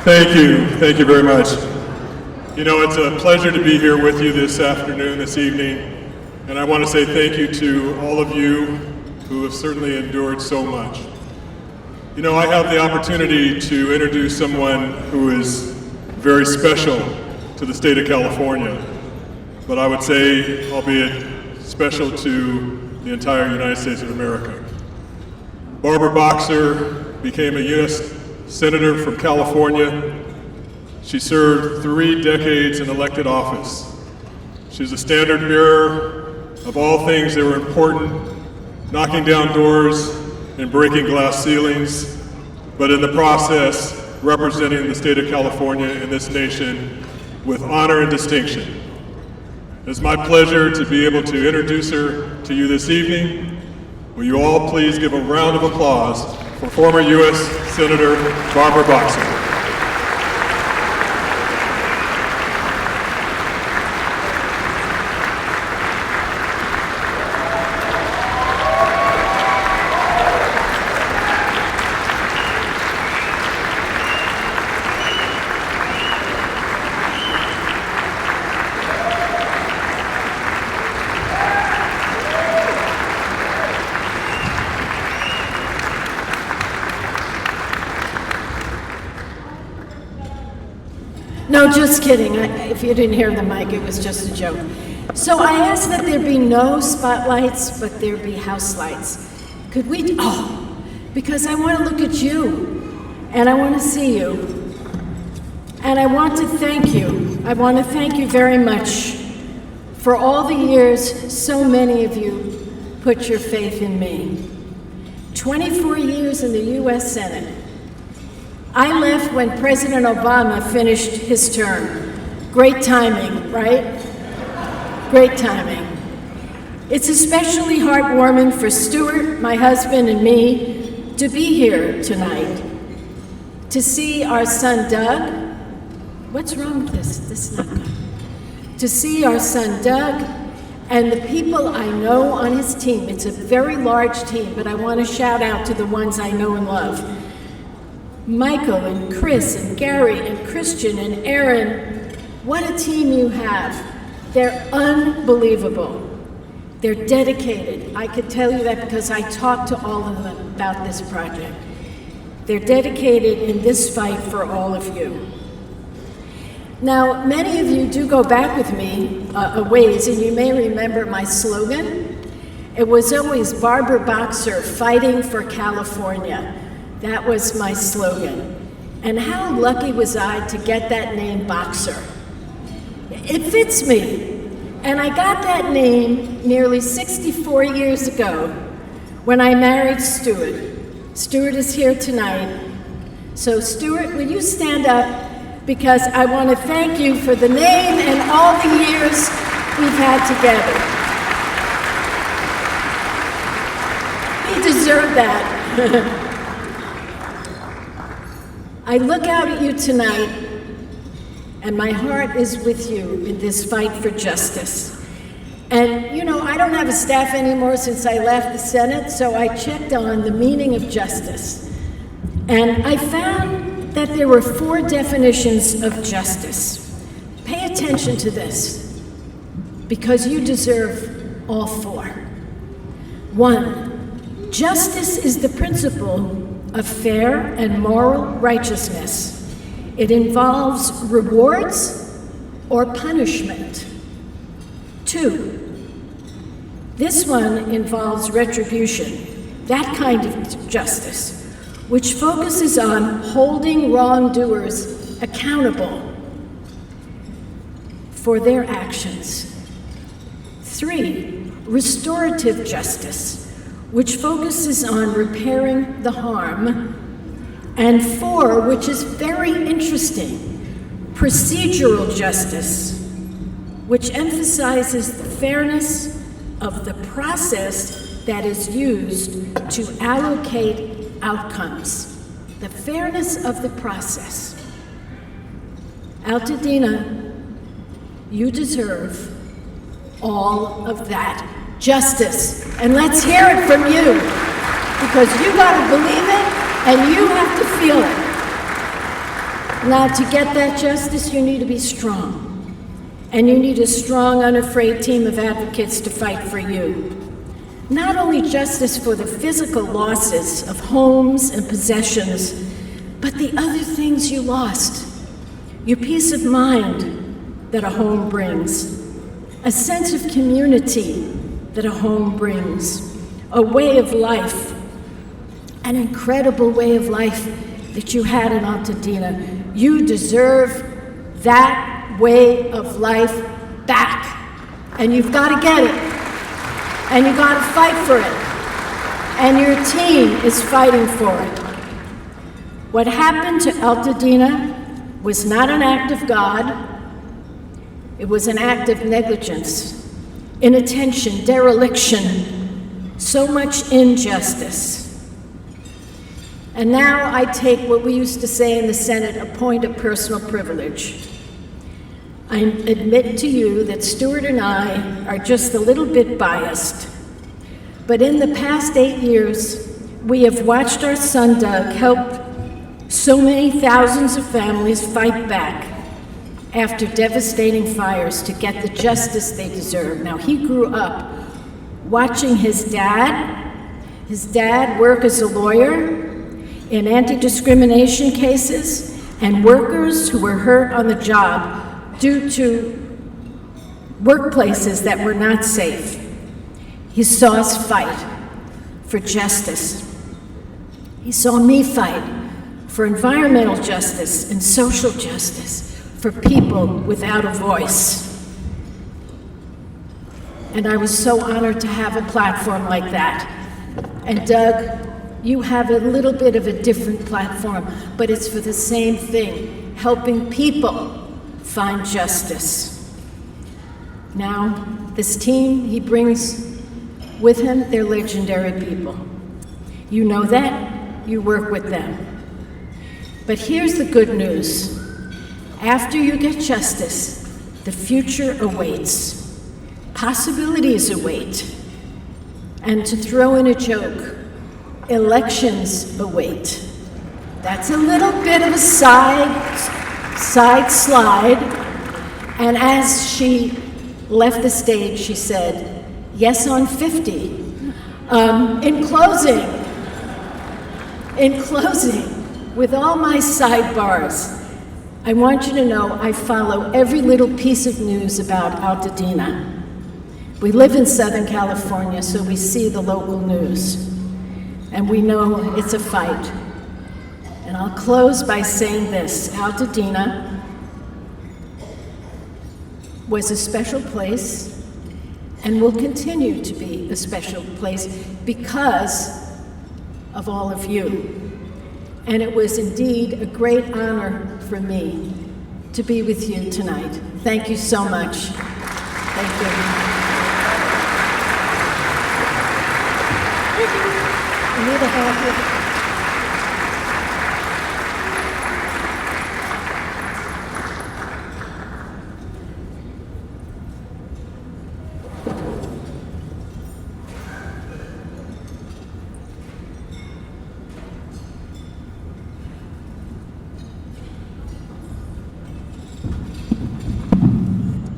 Thank you very much. You know, it's a pleasure to be here with you this afternoon, this evening, and I want to say thank you to all of you who have certainly endured so much. You know, I have the opportunity to introduce someone who is very special to the state of California, but I would say, albeit special to the entire United States of America. Barbara Boxer became a U.S. Senator from California. She served 3 decades in elected office. She was a standard bearer of all things that were important, knocking down doors and breaking glass ceilings, but in the process, representing the state of California and this nation with honor and distinction. It's my pleasure to be able to introduce her to you this evening. Will you all please give a round of applause for former U.S. Senator Barbara Boxer. No, just kidding. If you didn't hear the mic, it was just a joke. So I asked that there be no spotlights, but there be house lights. Could we, because I want to look at you, and I want to see you. And I want to thank you. I want to thank you very much for all the years so many of you put your faith in me. 24 years in the U.S. Senate. I left when President Obama finished his term. Great timing, right? Great timing. It's especially heartwarming for Stuart, my husband, and me to be here tonight. To see our son Doug. What's wrong with this? This is not good. To see our son Doug and the people I know on his team. It's a very large team, but I want to shout out to the ones I know and love. Michael and Chris and Gary and Christian and Erin, what a team you have. They're unbelievable. They're dedicated. I could tell you that because I talked to all of them about this project. They're dedicated in this fight for all of you. Now, many of you do go back with me a ways, and you may remember my slogan. It was always Barbara Boxer, fighting for California. That was my slogan. And how lucky was I to get that name, Boxer? It fits me. And I got that name nearly 64 years ago when I married Stuart. Stuart is here tonight. So Stuart, will you stand up? Because I want to thank you for the name and all the years we've had together. He deserved that. I look out at you tonight, and my heart is with you in this fight for justice. And you know, I don't have a staff anymore since I left the Senate, so I checked on the meaning of justice. And I found that there were 4 definitions of justice. Pay attention to this, because you deserve all 4. 1, justice is the principle of fair and moral righteousness. It involves rewards or punishment. 2, this one involves retribution, that kind of justice, which focuses on holding wrongdoers accountable for their actions. 3, restorative justice, which focuses on repairing the harm. And 4, which is very interesting, procedural justice, which emphasizes the fairness of the process that is used to allocate outcomes. The fairness of the process. Altadena, you deserve all of that justice. And let's hear it from you, because you got to believe it and you have to feel it. Now, to get that justice, you need to be strong. And you need a strong, unafraid team of advocates to fight for you. Not only justice for the physical losses of homes and possessions, but the other things you lost. Your peace of mind that a home brings, a sense of community that a home brings, a way of life, an incredible way of life that you had in Altadena. You deserve that way of life back, and you've got to get it, and you've got to fight for it, and your team is fighting for it. What happened to Altadena was not an act of God, it was an act of negligence, inattention, dereliction, so much injustice. And now I take what we used to say in the Senate, a point of personal privilege. I admit to you that Stuart and I are just a little bit biased, but in the past 8 years, we have watched our son Doug help so many thousands of families fight back after devastating fires to get the justice they deserve. Now, he grew up watching his dad work as a lawyer in anti-discrimination cases and workers who were hurt on the job due to workplaces that were not safe. He saw us fight for justice. He saw me fight for environmental justice and social justice for people without a voice. And I was so honored to have a platform like that. And Doug, you have a little bit of a different platform, but it's for the same thing, helping people find justice. Now, this team he brings with him, they're legendary people. You know that, you work with them. But here's the good news. After you get justice, the future awaits. Possibilities await. And to throw in a joke, elections await. That's a little bit of a side slide. And as she left the stage, she said, yes on 50. In closing, with all my sidebars, I want you to know I follow every little piece of news about Altadena. We live in Southern California, so we see the local news, and we know it's a fight. And I'll close by saying this: Altadena was a special place and will continue to be a special place because of all of you. And it was indeed a great honor for me to be with you tonight. Thank you so much. Thank you. You need a hand here?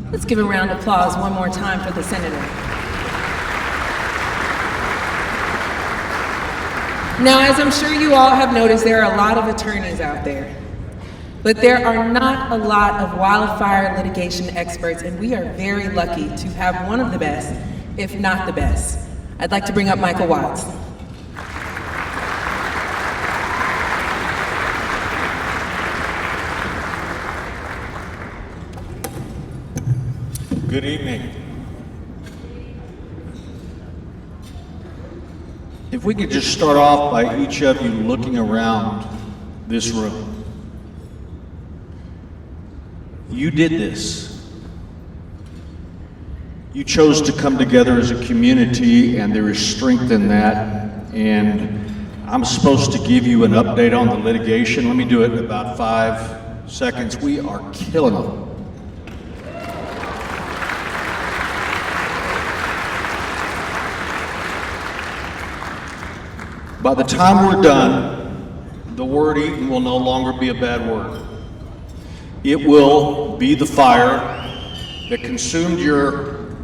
Let's give a round of applause one more time for the senator. Now, as I'm sure you all have noticed, there are a lot of attorneys out there, but there are not a lot of wildfire litigation experts, and we are very lucky to have one of the best, if not the best. I'd like to bring up Mikal Watts. Good evening. If we could just start off by each of you looking around this room. You did this. You chose to come together as a community, and there is strength in that. And I'm supposed to give you an update on the litigation. Let me do it in about 5 seconds. We are killing them. By the time we're done, the word eaten will no longer be a bad word. It will be the fire that consumed your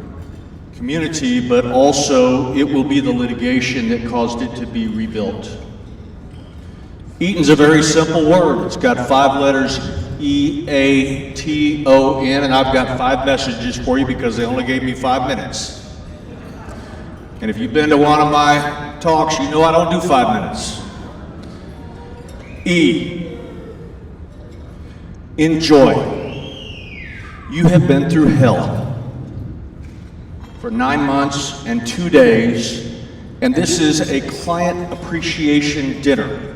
community, but also it will be the litigation that caused it to be rebuilt. Eaton's a very simple word. It's got 5 letters, E-A-T-O-N, and I've got 5 messages for you because they only gave me 5 minutes. And if you've been to one of my talks, you know I don't do 5 minutes. E, enjoy. You have been through hell for 9 months and 2 days, and this is a client appreciation dinner.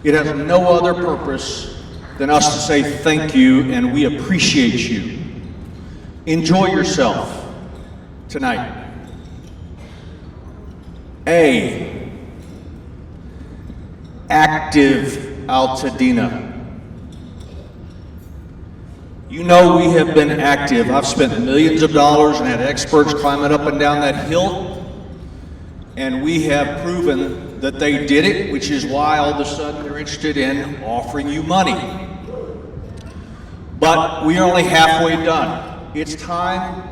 It has no other purpose than us to say thank you and we appreciate you. Enjoy yourself tonight. A, active Altadena. You know we have been active. I've spent millions of dollars and had experts climbing up and down that hill, and we have proven that they did it, which is why all of a sudden they're interested in offering you money. But we are only halfway done. It's time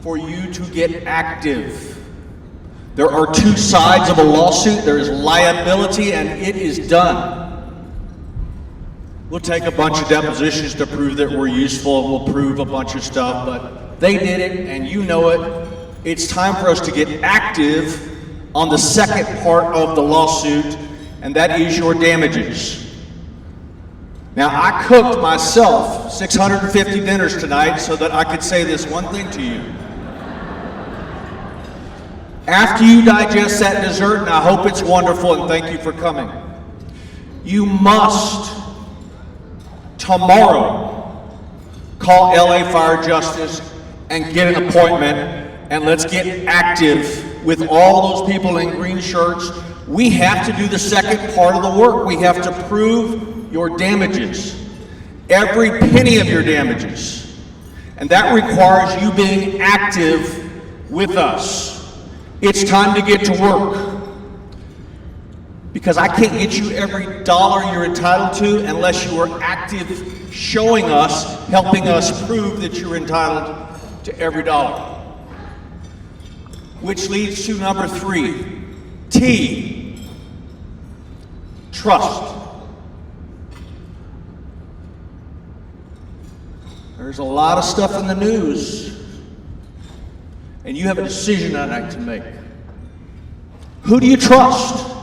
for you to get active. There are 2 sides of a lawsuit. There is liability and it is done. We'll take a bunch of depositions to prove that we're useful, and we'll prove a bunch of stuff, but they did it and you know it. It's time for us to get active on the second part of the lawsuit, and that is your damages. Now, I cooked myself 650 dinners tonight so that I could say this one thing to you. After you digest that dessert, and I hope it's wonderful, and thank you for coming, you must tomorrow call LA Fire Justice and get an appointment, and let's get active with all those people in green shirts. We have to do the second part of the work. We have to prove your damages, every penny of your damages, and that requires you being active with us. It's time to get to work, because I can't get you every dollar you're entitled to unless you are active, showing us, helping us prove that you're entitled to every dollar. Which leads to number 3, T, trust. There's a lot of stuff in the news, and you have a decision tonight to make. Who do you trust?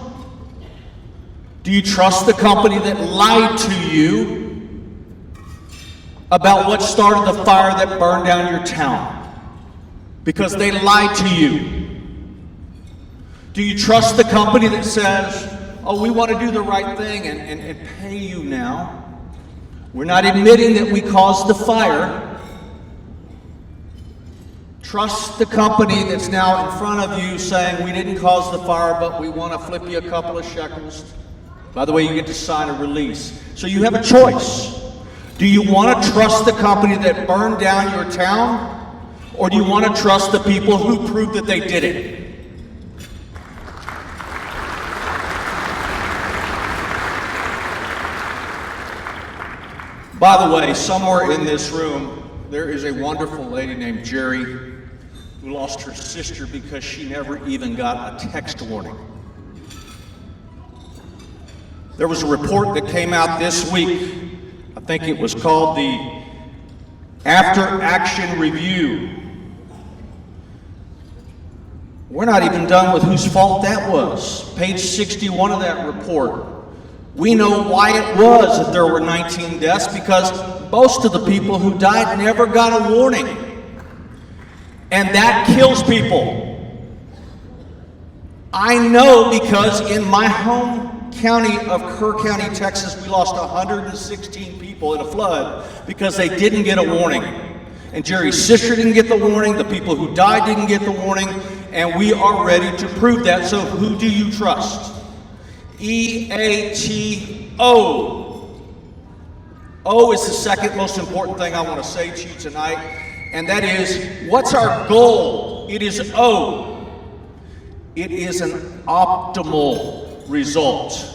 Do you trust the company that lied to you about what started the fire that burned down your town? Because they lied to you. Do you trust the company that says, oh, we want to do the right thing and pay you now? We're not admitting that we caused the fire. Trust the company that's now in front of you saying, we didn't cause the fire, but we want to flip you a couple of shekels. By the way, you get to sign a release. So you have a choice. Do you want to trust the company that burned down your town? Or do you want to trust the people who proved that they did it? By the way, somewhere in this room, there is a wonderful lady named Jerry who lost her sister because she never even got a text warning. There was a report that came out this week. I think it was called the After Action Review. We're not even done with whose fault that was. Page 61 of that report. We know why it was that there were 19 deaths, because most of the people who died never got a warning. And that kills people. I know, because in my home county of Kerr County, Texas, we lost 116 people in a flood because they didn't get a warning. And Jerry's sister didn't get the warning, the people who died didn't get the warning, and we are ready to prove that. So who do you trust? E-A-T-O. O is the second most important thing I want to say to you tonight, and that is, what's our goal? It is O. It is an optimal result.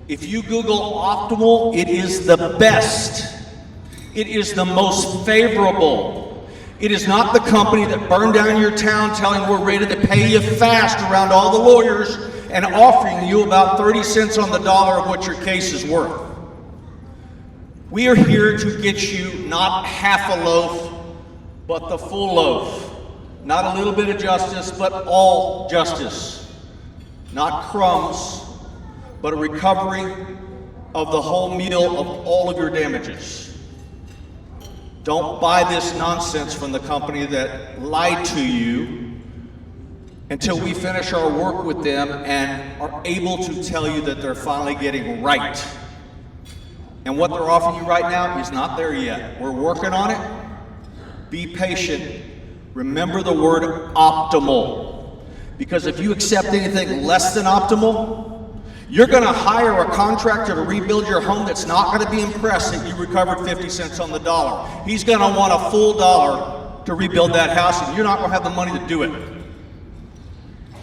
If you Google optimal, it is the best. It is the most favorable. It is not the company that burned down your town telling we're ready to pay you fast around all the lawyers and offering you about 30 cents on the dollar of what your case is worth. We are here to get you not half a loaf, but the full loaf. Not a little bit of justice, but all justice. Not crumbs, but a recovery of the whole meal of all of your damages. Don't buy this nonsense from the company that lied to you until we finish our work with them and are able to tell you that they're finally getting right. And what they're offering you right now is not there yet. We're working on it. Be patient. Remember the word optimal. Because if you accept anything less than optimal, you're going to hire a contractor to rebuild your home that's not going to be impressed that you recovered 50 cents on the dollar. He's going to want a full dollar to rebuild that house, and you're not going to have the money to do it.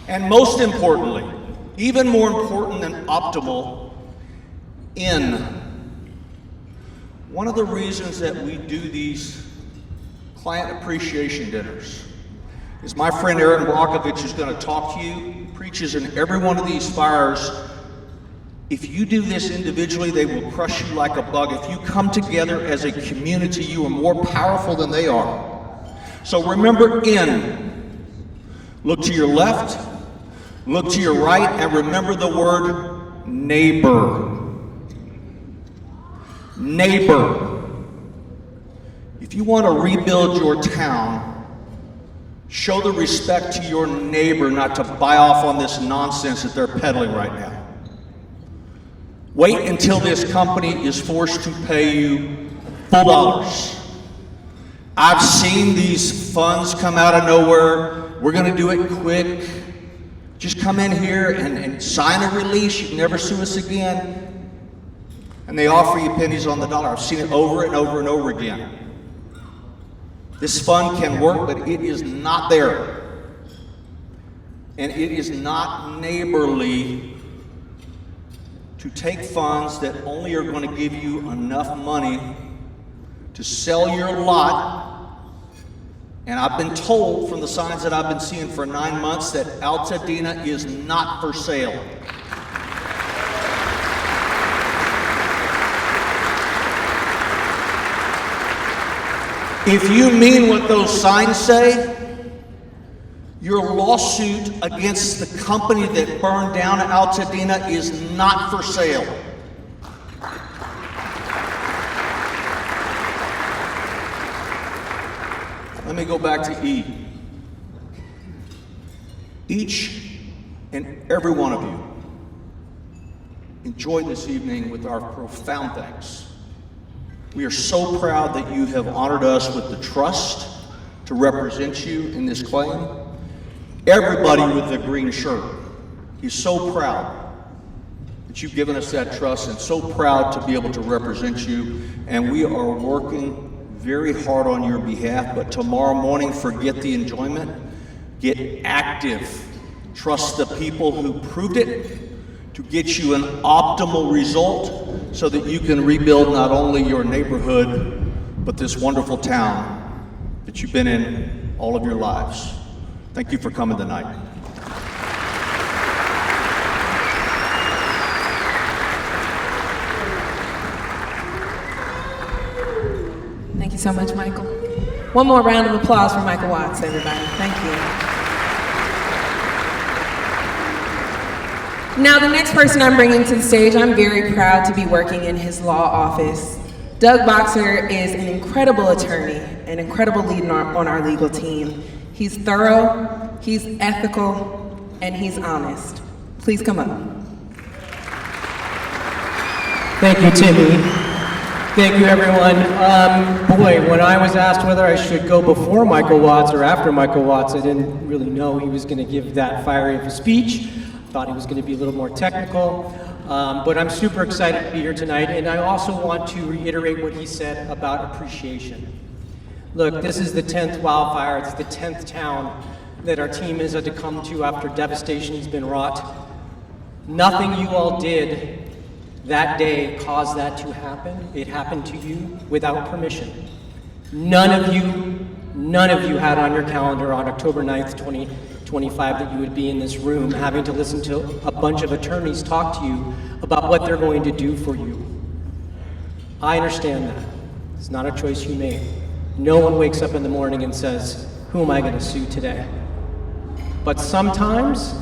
And most importantly, even more important than optimal, one of the reasons that we do these client appreciation dinners is my friend Erin Brockovich is going to talk to you, preaches in every one of these fires. If you do this individually, they will crush you like a bug. If you come together as a community, you are more powerful than they are. So remember look to your left, look to your right, and remember the word neighbor. Neighbor. If you want to rebuild your town, show the respect to your neighbor, not to buy off on this nonsense that they're peddling right now. Wait until this company is forced to pay you full dollars. I've seen these funds come out of nowhere. We're going to do it quick. Just come in here and sign a release. You can never sue us again. And they offer you pennies on the dollar. I've seen it over and over and over again. This fund can work, but it is not there. And it is not neighborly to take funds that only are going to give you enough money to sell your lot. And I've been told from the signs that I've been seeing for 9 months that Pasadena is not for sale. If you mean what those signs say, your lawsuit against the company that burned down Pasadena is not for sale. Let me go back to E. Each and every one of you enjoyed this evening with our profound thanks. We are so proud that you have honored us with the trust to represent you in this claim. Everybody with the green shirt is so proud that you've given us that trust and so proud to be able to represent you. And we are working very hard on your behalf, but tomorrow morning, forget the enjoyment. Get active. Trust the people who proved it to get you an optimal result so that you can rebuild not only your neighborhood, but this wonderful town that you've been in all of your lives. Thank you for coming tonight. Thank you so much, Michael. One more round of applause for Mikal Watts, everybody. Thank you. Now, the next person I'm bringing to the stage, I'm very proud to be working in his law office. Doug Boxer is an incredible attorney, an incredible lead on our legal team. He's thorough, he's ethical, and he's honest. Please come up. Thank you, Timme. Thank you, everyone. Boy, when I was asked whether I should go before Mikal Watts or after Mikal Watts, I didn't really know he was going to give that fiery of a speech. Thought he was going to be a little more technical, but I'm super excited to be here tonight, and I also want to reiterate what he said about appreciation. Look, this is the 10th wildfire, it's the 10th town that our team has had to come to after devastation has been wrought. Nothing you all did that day caused that to happen. It happened to you without permission. None of you had on your calendar on October 9th, 2025 that you would be in this room having to listen to a bunch of attorneys talk to you about what they're going to do for you. I understand that. It's not a choice you made. No one wakes up in the morning and says, who am I going to sue today? But sometimes,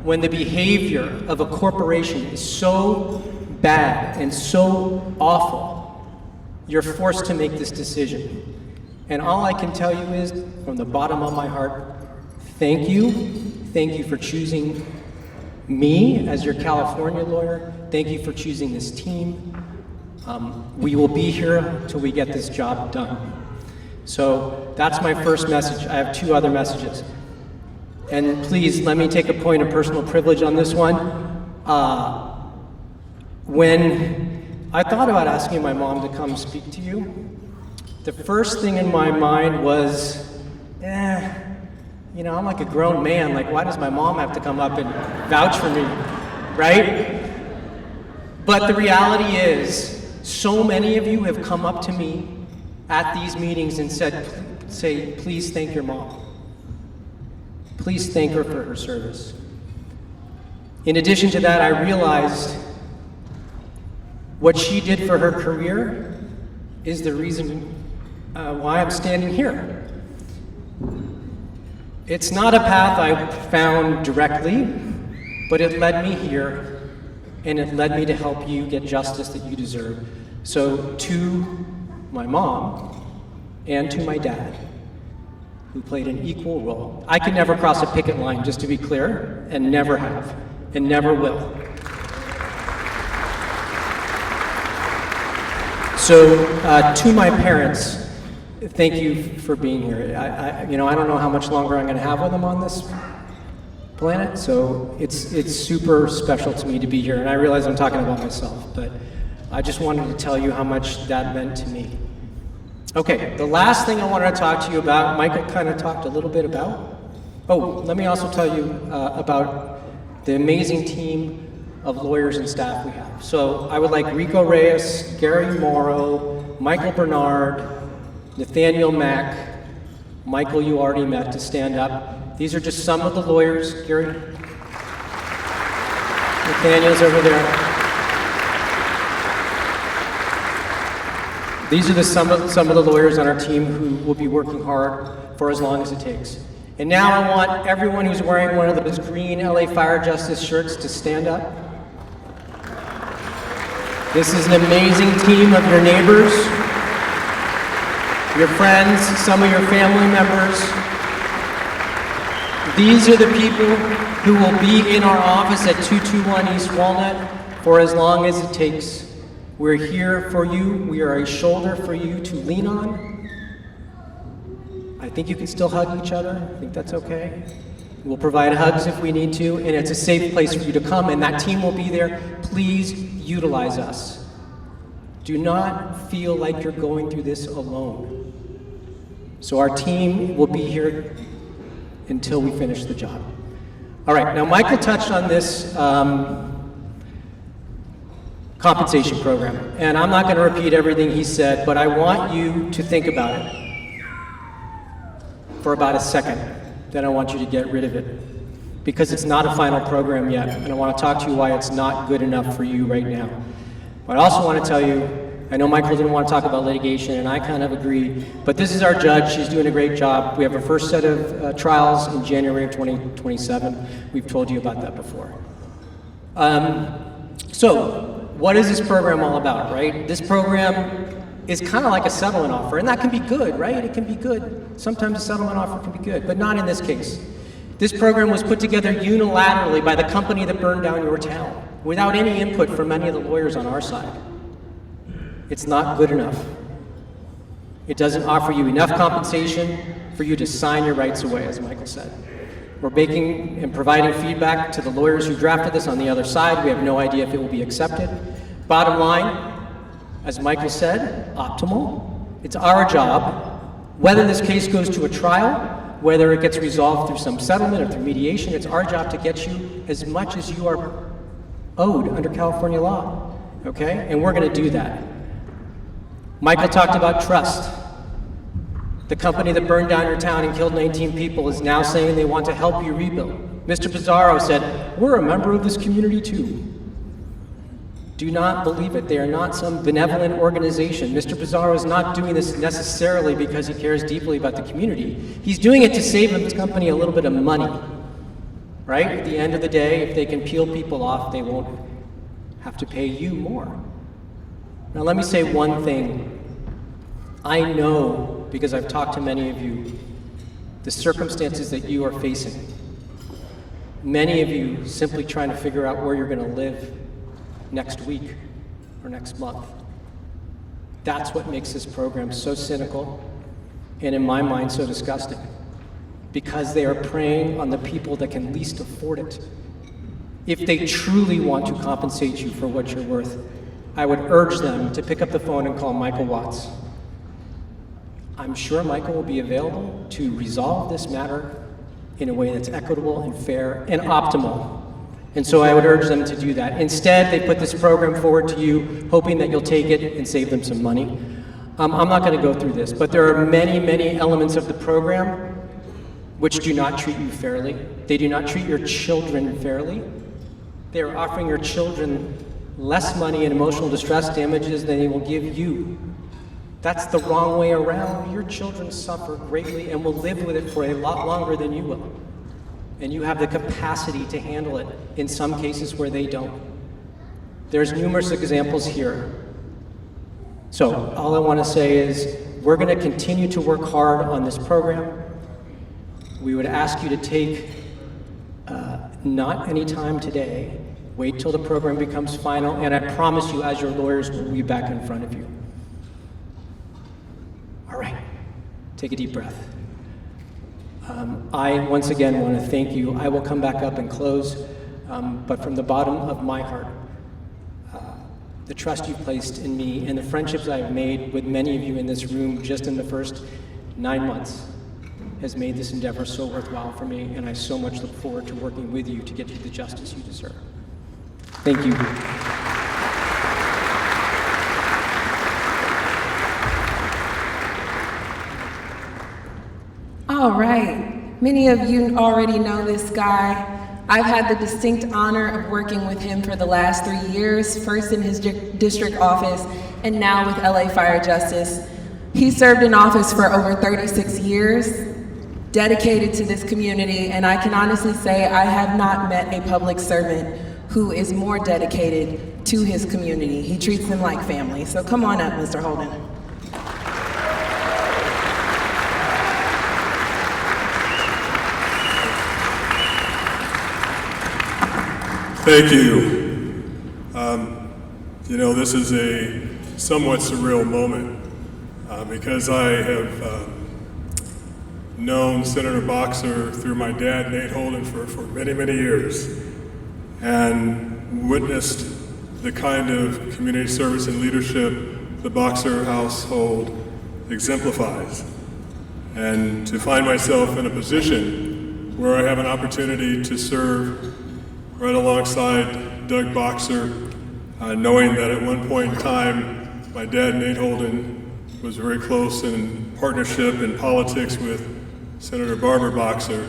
when the behavior of a corporation is so bad and so awful, you're forced to make this decision. And all I can tell you is, from the bottom of my heart, thank you. Thank you for choosing me as your California lawyer. Thank you for choosing this team. We will be here till we get this job done. So that's my first message. I have two other messages. And please, let me take a point of personal privilege on this one. When I thought about asking my mom to come speak to you, the first thing in my mind was, I'm like a grown man. Like, why does my mom have to come up and vouch for me, right? But the reality is, so many of you have come up to me at these meetings and say, please thank your mom. Please thank her for her service. In addition to that, I realized what she did for her career is the reason why I'm standing here. It's not a path I found directly, but it led me here, and it led me to help you get justice that you deserve. So to my mom and to my dad, who played an equal role. I could never cross a picket line, just to be clear, and never have, and never will. So to my parents, thank you for being here. I don't know how much longer I'm going to have with them on this planet, so it's super special to me to be here. And I realize I'm talking about myself, but I just wanted to tell you how much that meant to me. Okay, the last thing I wanted to talk to you about, Michael kind of talked a little bit about. Oh, let me also tell you about the amazing team of lawyers and staff we have. So I would like Rico Reyes, Gary Morrow, Michael Bernard, Nathaniel Mack, Michael you already met, to stand up. These are just some of the lawyers. Gary? Nathaniel's over there. These are some of the lawyers on our team who will be working hard for as long as it takes. And now I want everyone who's wearing one of those green LA Fire Justice shirts to stand up. This is an amazing team of your neighbors, your friends, some of your family members. These are the people who will be in our office at 221 East Walnut for as long as it takes. We're here for you. We are a shoulder for you to lean on. I think you can still hug each other. I think that's okay. We'll provide hugs if we need to, and it's a safe place for you to come, and that team will be there. Please utilize us. Do not feel like you're going through this alone. So our team will be here until we finish the job. All right, now Michael touched on this compensation program. And I'm not going to repeat everything he said, but I want you to think about it for about a second. Then I want you to get rid of it, because it's not a final program yet, and I want to talk to you why it's not good enough for you right now. But I also want to tell you, I know Michael didn't want to talk about litigation, and I kind of agree, but this is our judge. She's doing a great job. We have our first set of trials in January of 2027. We've told you about that before. So, what is this program all about, right? This program is kind of like a settlement offer, and that can be good, right? It can be good. Sometimes a settlement offer can be good, but not in this case. This program was put together unilaterally by the company that burned down your town, without any input from any of the lawyers on our side. It's not good enough. It doesn't offer you enough compensation for you to sign your rights away, as Michael said. We're making and providing feedback to the lawyers who drafted this on the other side. We have no idea if it will be accepted. Bottom line, as Michael said, optimal. It's our job, whether this case goes to a trial, whether it gets resolved through some settlement or through mediation, it's our job to get you as much as you are owed under California law, okay? And we're gonna do that. Michael talked about trust. The company that burned down your town and killed 19 people is now saying they want to help you rebuild. Mr. Pizarro said, we're a member of this community too. Do not believe it. They are not some benevolent organization. Mr. Pizarro is not doing this necessarily because he cares deeply about the community. He's doing it to save his company a little bit of money, right? At the end of the day, if they can peel people off, they won't have to pay you more. Now let me say one thing. I know, because I've talked to many of you, the circumstances that you are facing. Many of you simply trying to figure out where you're going to live next week or next month. That's what makes this program so cynical and, in my mind, so disgusting. Because they are preying on the people that can least afford it. If they truly want to compensate you for what you're worth, I would urge them to pick up the phone and call Mikal Watts. I'm sure Michael will be available to resolve this matter in a way that's equitable and fair and optimal. And so I would urge them to do that. Instead, they put this program forward to you, hoping that you'll take it and save them some money. I'm not going to go through this, but there are many, many elements of the program which do not treat you fairly. They do not treat your children fairly. They are offering your children less money in emotional distress damages than they will give you. That's the wrong way around. Your children suffer greatly and will live with it for a lot longer than you will. And you have the capacity to handle it in some cases where they don't. There's numerous examples here. So all I want to say is we're going to continue to work hard on this program. We would ask you to take not any time today. Wait till the program becomes final, and I promise you, as your lawyers, we'll be back in front of you. All right, take a deep breath. I, once again, want to thank you. I will come back up and close, but from the bottom of my heart, the trust you've placed in me and the friendships I've made with many of you in this room just in the first 9 months has made this endeavor so worthwhile for me, and I so much look forward to working with you to get you the justice you deserve. Thank you. All right. Many of you already know this guy. I've had the distinct honor of working with him for the last 3 years, first in his district office and now with LA Fire Justice. He served in office for over 36 years, dedicated to this community, and I can honestly say I have not met a public servant who is more dedicated to his community. He treats them like family. So come on up, Mr. Holden. Thank you. This is a somewhat surreal moment because I have known Senator Boxer through my dad, Nate Holden, for many, many years, and witnessed the kind of community service and leadership the Boxer household exemplifies. And to find myself in a position where I have an opportunity to serve right alongside Doug Boxer, knowing that at one point in time, my dad, Nate Holden, was very close in partnership in politics with Senator Barbara Boxer.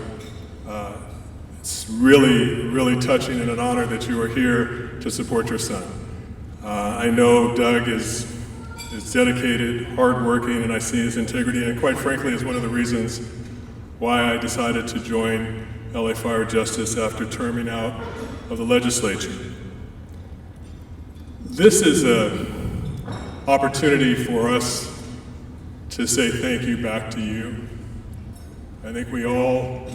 It's really, really touching and an honor that you are here to support your son. I know Doug is dedicated, hardworking, and I see his integrity, and quite frankly is one of the reasons why I decided to join LA Fire Justice after terming out of the legislature. This is an opportunity for us to say thank you back to you. I think we all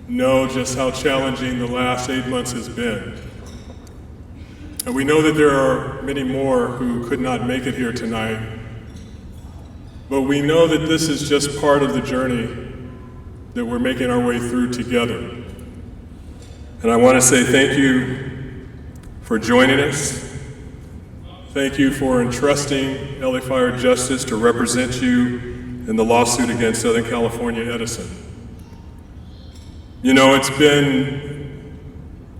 know just how challenging the last 8 months has been. And we know that there are many more who could not make it here tonight. But we know that this is just part of the journey that we're making our way through together. And I want to say thank you for joining us. Thank you for entrusting LA Fire Justice to represent you in the lawsuit against Southern California Edison. It's been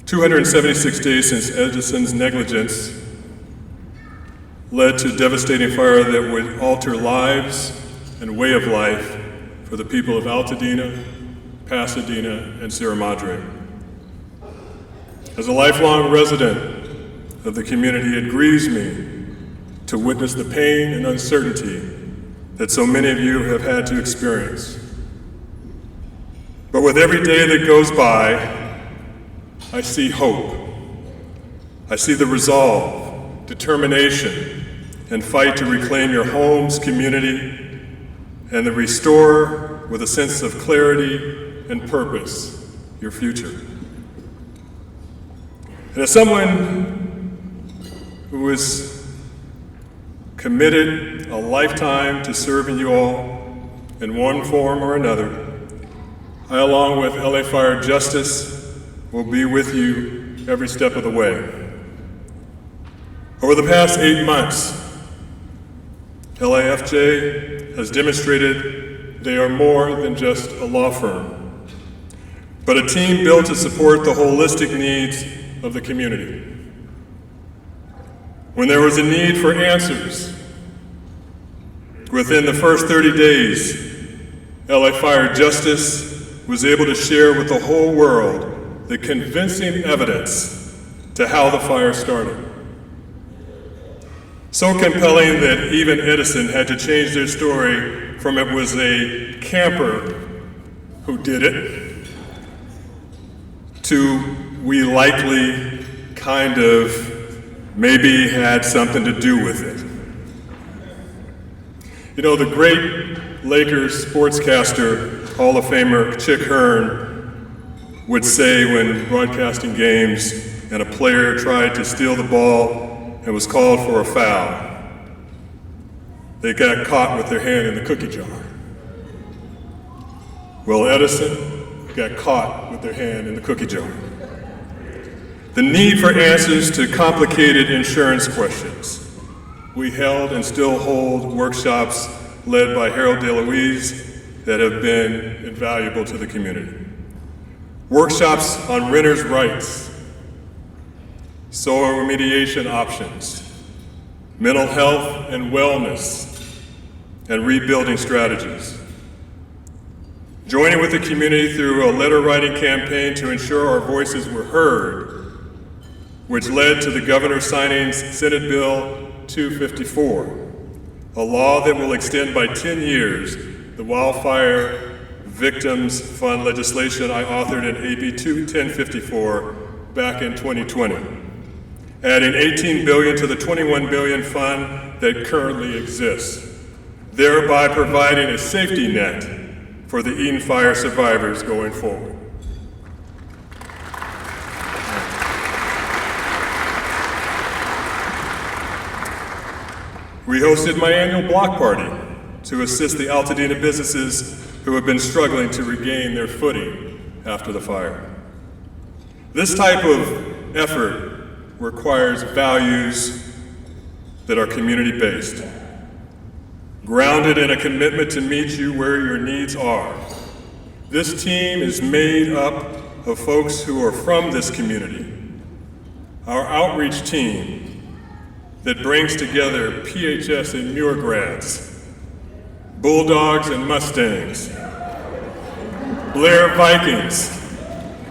276 days since Edison's negligence led to a devastating fire that would alter lives and way of life for the people of Altadena, Pasadena, and Sierra Madre. As a lifelong resident of the community, it grieves me to witness the pain and uncertainty that so many of you have had to experience. But with every day that goes by, I see hope. I see the resolve, determination, and fight to reclaim your homes, community, and to restore with a sense of clarity and purpose your future. And as someone who is committed a lifetime to serving you all in one form or another, I, along with LA Fire Justice, will be with you every step of the way. Over the past 8 months, LAFJ has demonstrated they are more than just a law firm, but a team built to support the holistic needs of the community. When there was a need for answers, within the first 30 days, LA Fire Justice was able to share with the whole world the convincing evidence to how the fire started. So compelling that even Edison had to change their story from it was a camper who did it to we likely kind of maybe had something to do with it. You know, the great Lakers sportscaster, Hall of Famer Chick Hearn, would say when broadcasting games and a player tried to steal the ball and was called for a foul, they got caught with their hand in the cookie jar. Well, Edison got caught with their hand in the cookie jar. The need for answers to complicated insurance questions. We held and still hold workshops led by Harold DeLuise that have been invaluable to the community. Workshops on renters' rights, soil remediation options, mental health and wellness, and rebuilding strategies. Joining with the community through a letter writing campaign to ensure our voices were heard, which led to the governor signing Senate Bill 254, a law that will extend by 10 years the Wildfire Victims Fund legislation I authored in AB 1054 back in 2020, adding $18 billion to the $21 billion fund that currently exists, thereby providing a safety net for the Eden Fire survivors going forward. We hosted my annual block party to assist the Altadena businesses who have been struggling to regain their footing after the fire. This type of effort requires values that are community-based, grounded in a commitment to meet you where your needs are. This team is made up of folks who are from this community. Our outreach team that brings together PHS and Muir grads, Bulldogs and Mustangs, Blair Vikings,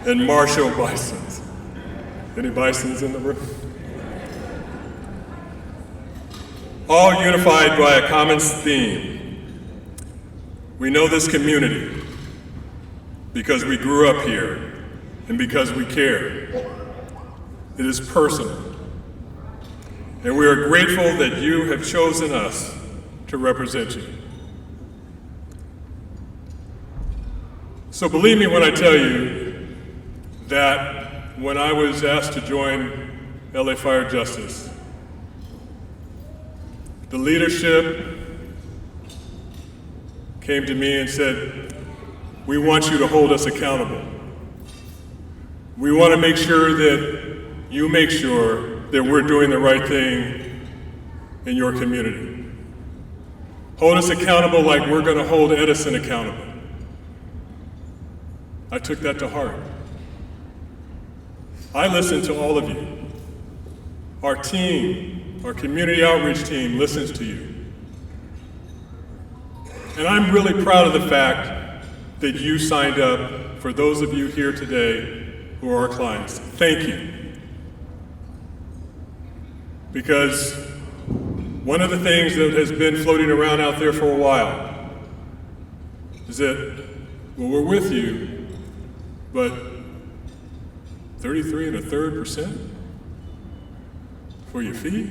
and Marshall Bisons. Any Bisons in the room? All unified by a common theme. We know this community because we grew up here and because we care. It is personal. And we are grateful that you have chosen us to represent you. So believe me when I tell you that when I was asked to join LA Fire Justice, the leadership came to me and said, we want you to hold us accountable. We want to make sure that you make sure that we're doing the right thing in your community. Hold us accountable like we're going to hold Edison accountable. I took that to heart. I listen to all of you. Our team, our community outreach team listens to you. And I'm really proud of the fact that you signed up, for those of you here today who are our clients. Thank you. Because one of the things that has been floating around out there for a while is that, well, we're with you, but 33 1/3% for your fee?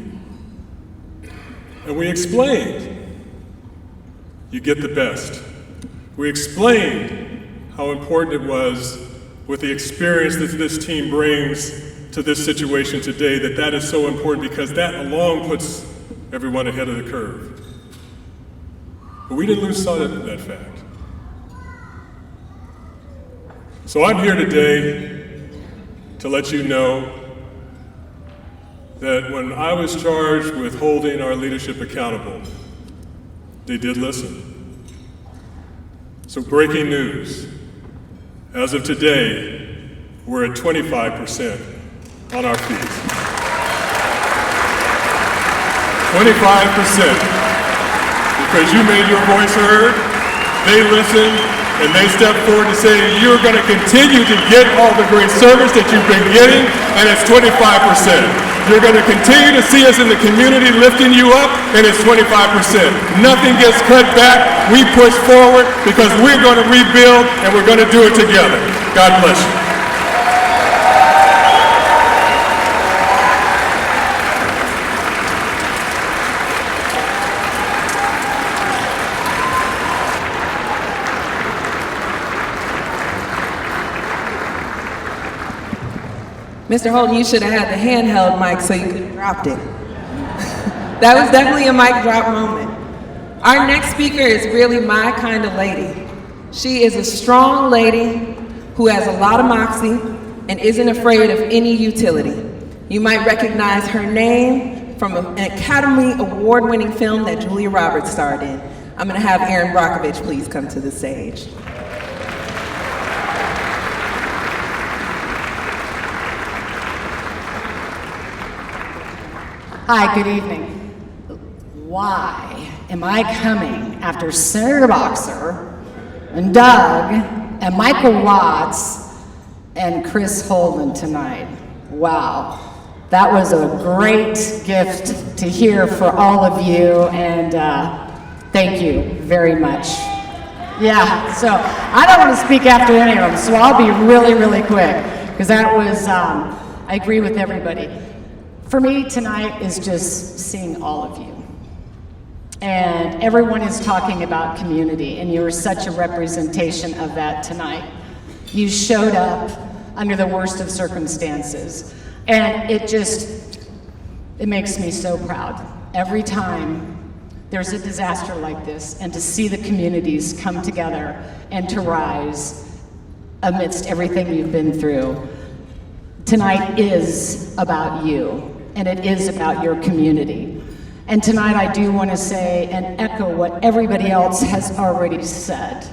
And we explained, you get the best. We explained how important it was with the experience that this team brings to this situation today, that is so important because that alone puts everyone ahead of the curve. But we didn't lose sight of that fact. So I'm here today to let you know that when I was charged with holding our leadership accountable, they did listen. So breaking news, as of today, we're at 25% on our fees. 25%. Because you made your voice heard, they listened, and they stepped forward to say you're going to continue to get all the great service that you've been getting, and it's 25%. You're going to continue to see us in the community lifting you up, and it's 25%. Nothing gets cut back. We push forward because we're going to rebuild, and we're going to do it together. God bless you. Mr. Holden, you should have had the handheld mic so you could have dropped it. That was definitely a mic drop moment. Our next speaker is really my kind of lady. She is a strong lady who has a lot of moxie and isn't afraid of any utility. You might recognize her name from an Academy Award-winning film that Julia Roberts starred in. I'm going to have Erin Brockovich please come to the stage. Hi, good evening. Why am I coming after Senator Boxer and Doug and Mikal Watts and Chris Holden tonight? Wow, that was a great gift to hear for all of you, and thank you very much. Yeah, so I don't want to speak after any of them, so I'll be really, really quick, because that was, I agree with everybody. For me, tonight is just seeing all of you. And everyone is talking about community, and you were such a representation of that tonight. You showed up under the worst of circumstances, and it makes me so proud. Every time there's a disaster like this, and to see the communities come together and to rise amidst everything you've been through. Tonight is about you. And it is about your community. And tonight I do want to say and echo what everybody else has already said.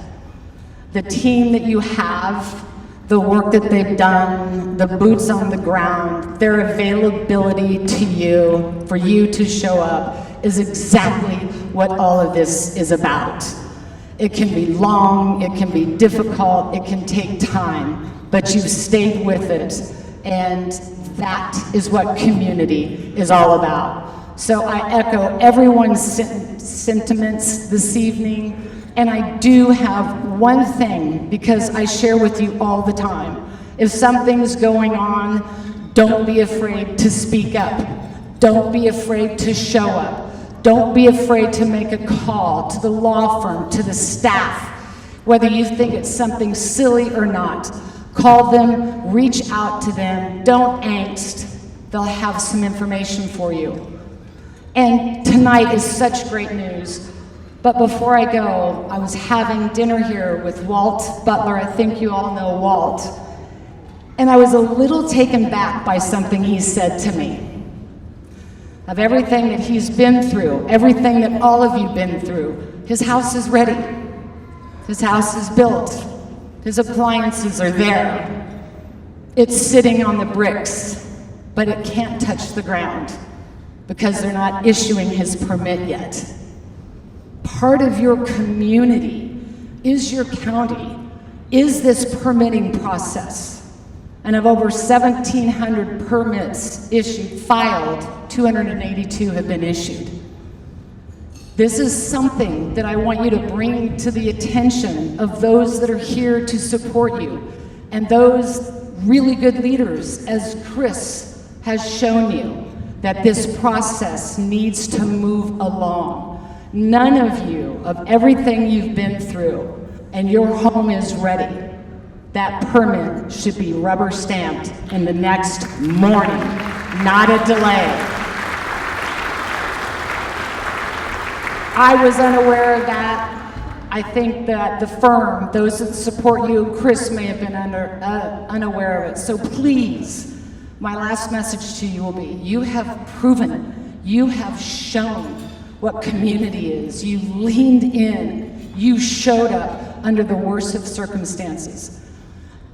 The team that you have, the work that they've done, the boots on the ground, their availability to you, for you to show up, is exactly what all of this is about. It can be long, it can be difficult, it can take time, but you've stayed with it. And that is what community is all about. So I echo everyone's sentiments this evening, and I do have one thing, because I share with you all the time. If something's going on, don't be afraid to speak up. Don't be afraid to show up. Don't be afraid to make a call to the law firm, to the staff, whether you think it's something silly or not. Call them, reach out to them, don't angst. They'll have some information for you. And tonight is such great news. But before I go, I was having dinner here with Walt Butler. I think you all know Walt. And I was a little taken back by something he said to me. Of everything that he's been through, everything that all of you've been through, his house is ready. His house is built. His appliances are there. It's sitting on the bricks, but it can't touch the ground because they're not issuing his permit yet. Part of your community is your county, is this permitting process. And of over 1,700 permits issued, filed, 282 have been issued. This is something that I want you to bring to the attention of those that are here to support you and those really good leaders, as Chris has shown you, that this process needs to move along. None of you, of everything you've been through, and your home is ready, that permit should be rubber stamped in the next morning, not a delay. I was unaware of that. I think that the firm, those that support you, Chris may have been unaware of it. So please, my last message to you will be, you have proven, you have shown what community is. You leaned in, you showed up under the worst of circumstances.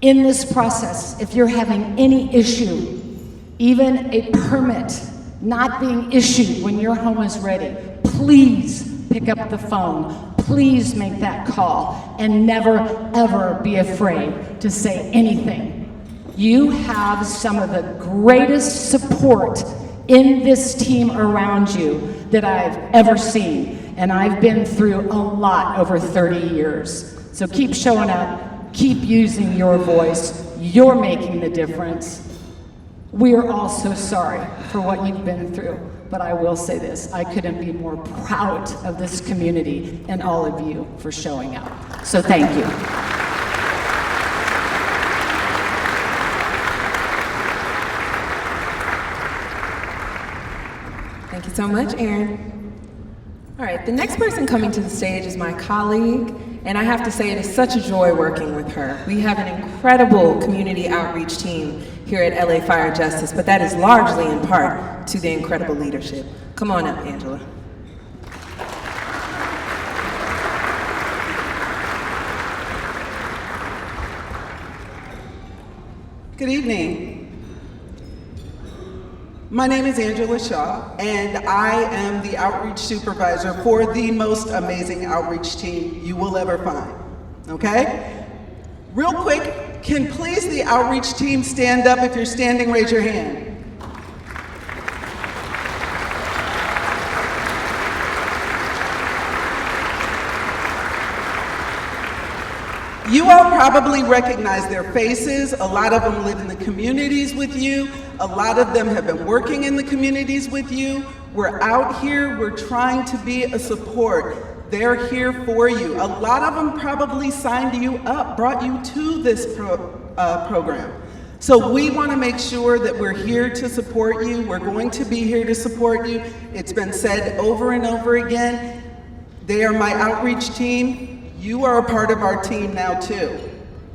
In this process, if you're having any issue, even a permit not being issued when your home is ready, please pick up the phone, please make that call, and never, ever be afraid to say anything. You have some of the greatest support in this team around you that I've ever seen, and I've been through a lot over 30 years. So keep showing up, keep using your voice, you're making the difference. We are all so sorry for what you've been through, but I will say this, I couldn't be more proud of this community and all of you for showing up. So thank you. Thank you so much, Erin. All right, the next person coming to the stage is my colleague, and I have to say it is such a joy working with her. We have an incredible community outreach team here at LA Fire Justice, but that is largely in part to the incredible leadership. Come on up, Angela. Good evening. My name is Angela Shaw, and I am the outreach supervisor for the most amazing outreach team you will ever find, okay? Real quick, can please the outreach team stand up? If you're standing, raise your hand. You all probably recognize their faces. A lot of them live in the communities with you. A lot of them have been working in the communities with you. We're out here, we're trying to be a support. They're here for you. A lot of them probably signed you up, brought you to this program. So we want to make sure that we're here to support you. We're going to be here to support you. It's been said over and over again. They are my outreach team. You are a part of our team now too.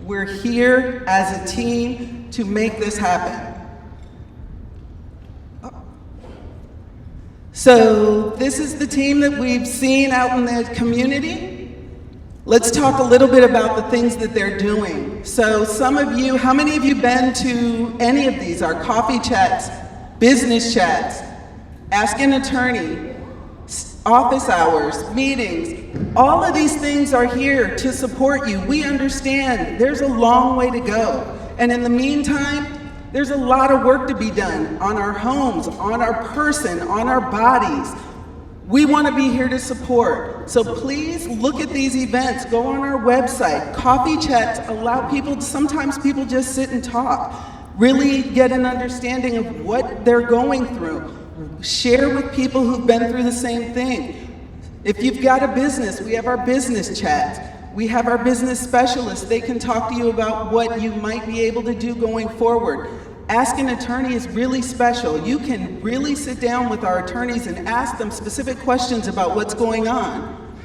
We're here as a team to make this happen. So this is the team that we've seen out in the community. Let's talk a little bit about the things that they're doing. So some of you, how many of you been to any of these? Our coffee chats, business chats, ask an attorney, office hours, meetings. All of these things are here to support you. We understand there's a long way to go. And in the meantime, there's a lot of work to be done on our homes, on our person, on our bodies. We want to be here to support. So please look at these events. Go on our website. Coffee chats allow people, sometimes people just sit and talk. Really get an understanding of what they're going through. Share with people who've been through the same thing. If you've got a business, we have our business chats. We have our business specialists. They can talk to you about what you might be able to do going forward. Ask an attorney is really special. You can really sit down with our attorneys and ask them specific questions about what's going on.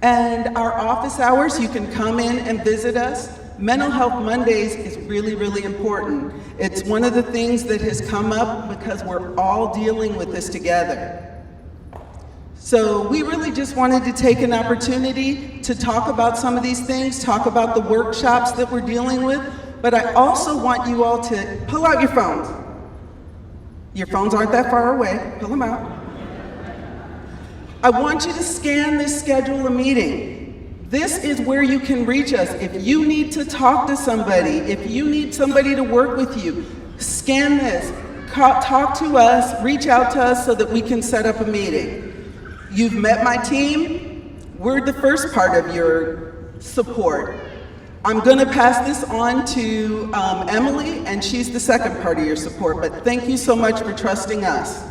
And our office hours, you can come in and visit us. Mental Health Mondays is really, really important. It's one of the things that has come up because we're all dealing with this together. So we really just wanted to take an opportunity to talk about some of these things, talk about the workshops that we're dealing with. but I also want you all to pull out your phones. Your phones aren't that far away. Pull them out. I want you to scan this schedule a meeting. This is where you can reach us. If you need to talk to somebody, if you need somebody to work with you, scan this. Talk to us, reach out to us so that we can set up a meeting. You've met my team. We're the first part of your support. I'm going to pass this on to Emily, and she's the second part of your support, but thank you so much for trusting us.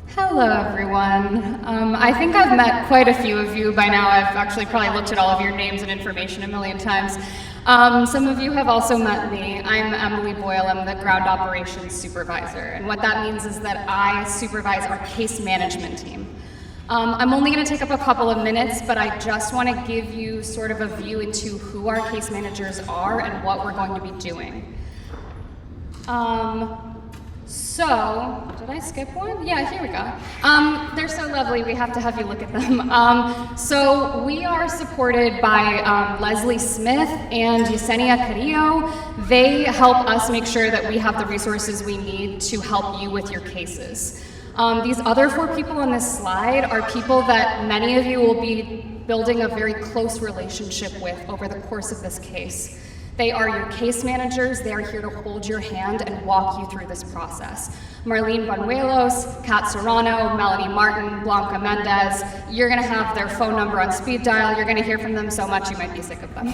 Hello, everyone. I think I've met quite a few of you by now. I've actually probably looked at all of your names and information a million times. Some of you have also met me. I'm Emily Boyle. I'm the ground operations supervisor. And what that means is that I supervise our case management team. I'm only going to take up a couple of minutes, but I just want to give you sort of a view into who our case managers are and what we're going to be doing. So, did I skip one? Yeah, here we go. They're so lovely, we have to have you look at them. So we are supported by Leslie Smith and Yesenia Carrillo. They help us make sure that we have the resources we need to help you with your cases. These other 4 people on this slide are people that many of you will be building a very close relationship with over the course of this case. They are your case managers. They are here to hold your hand and walk you through this process. Marlene Banuelos, Kat Serrano, Melanie Martin, Blanca Mendez. You're going to have their phone number on speed dial. You're going to hear from them so much you might be sick of them,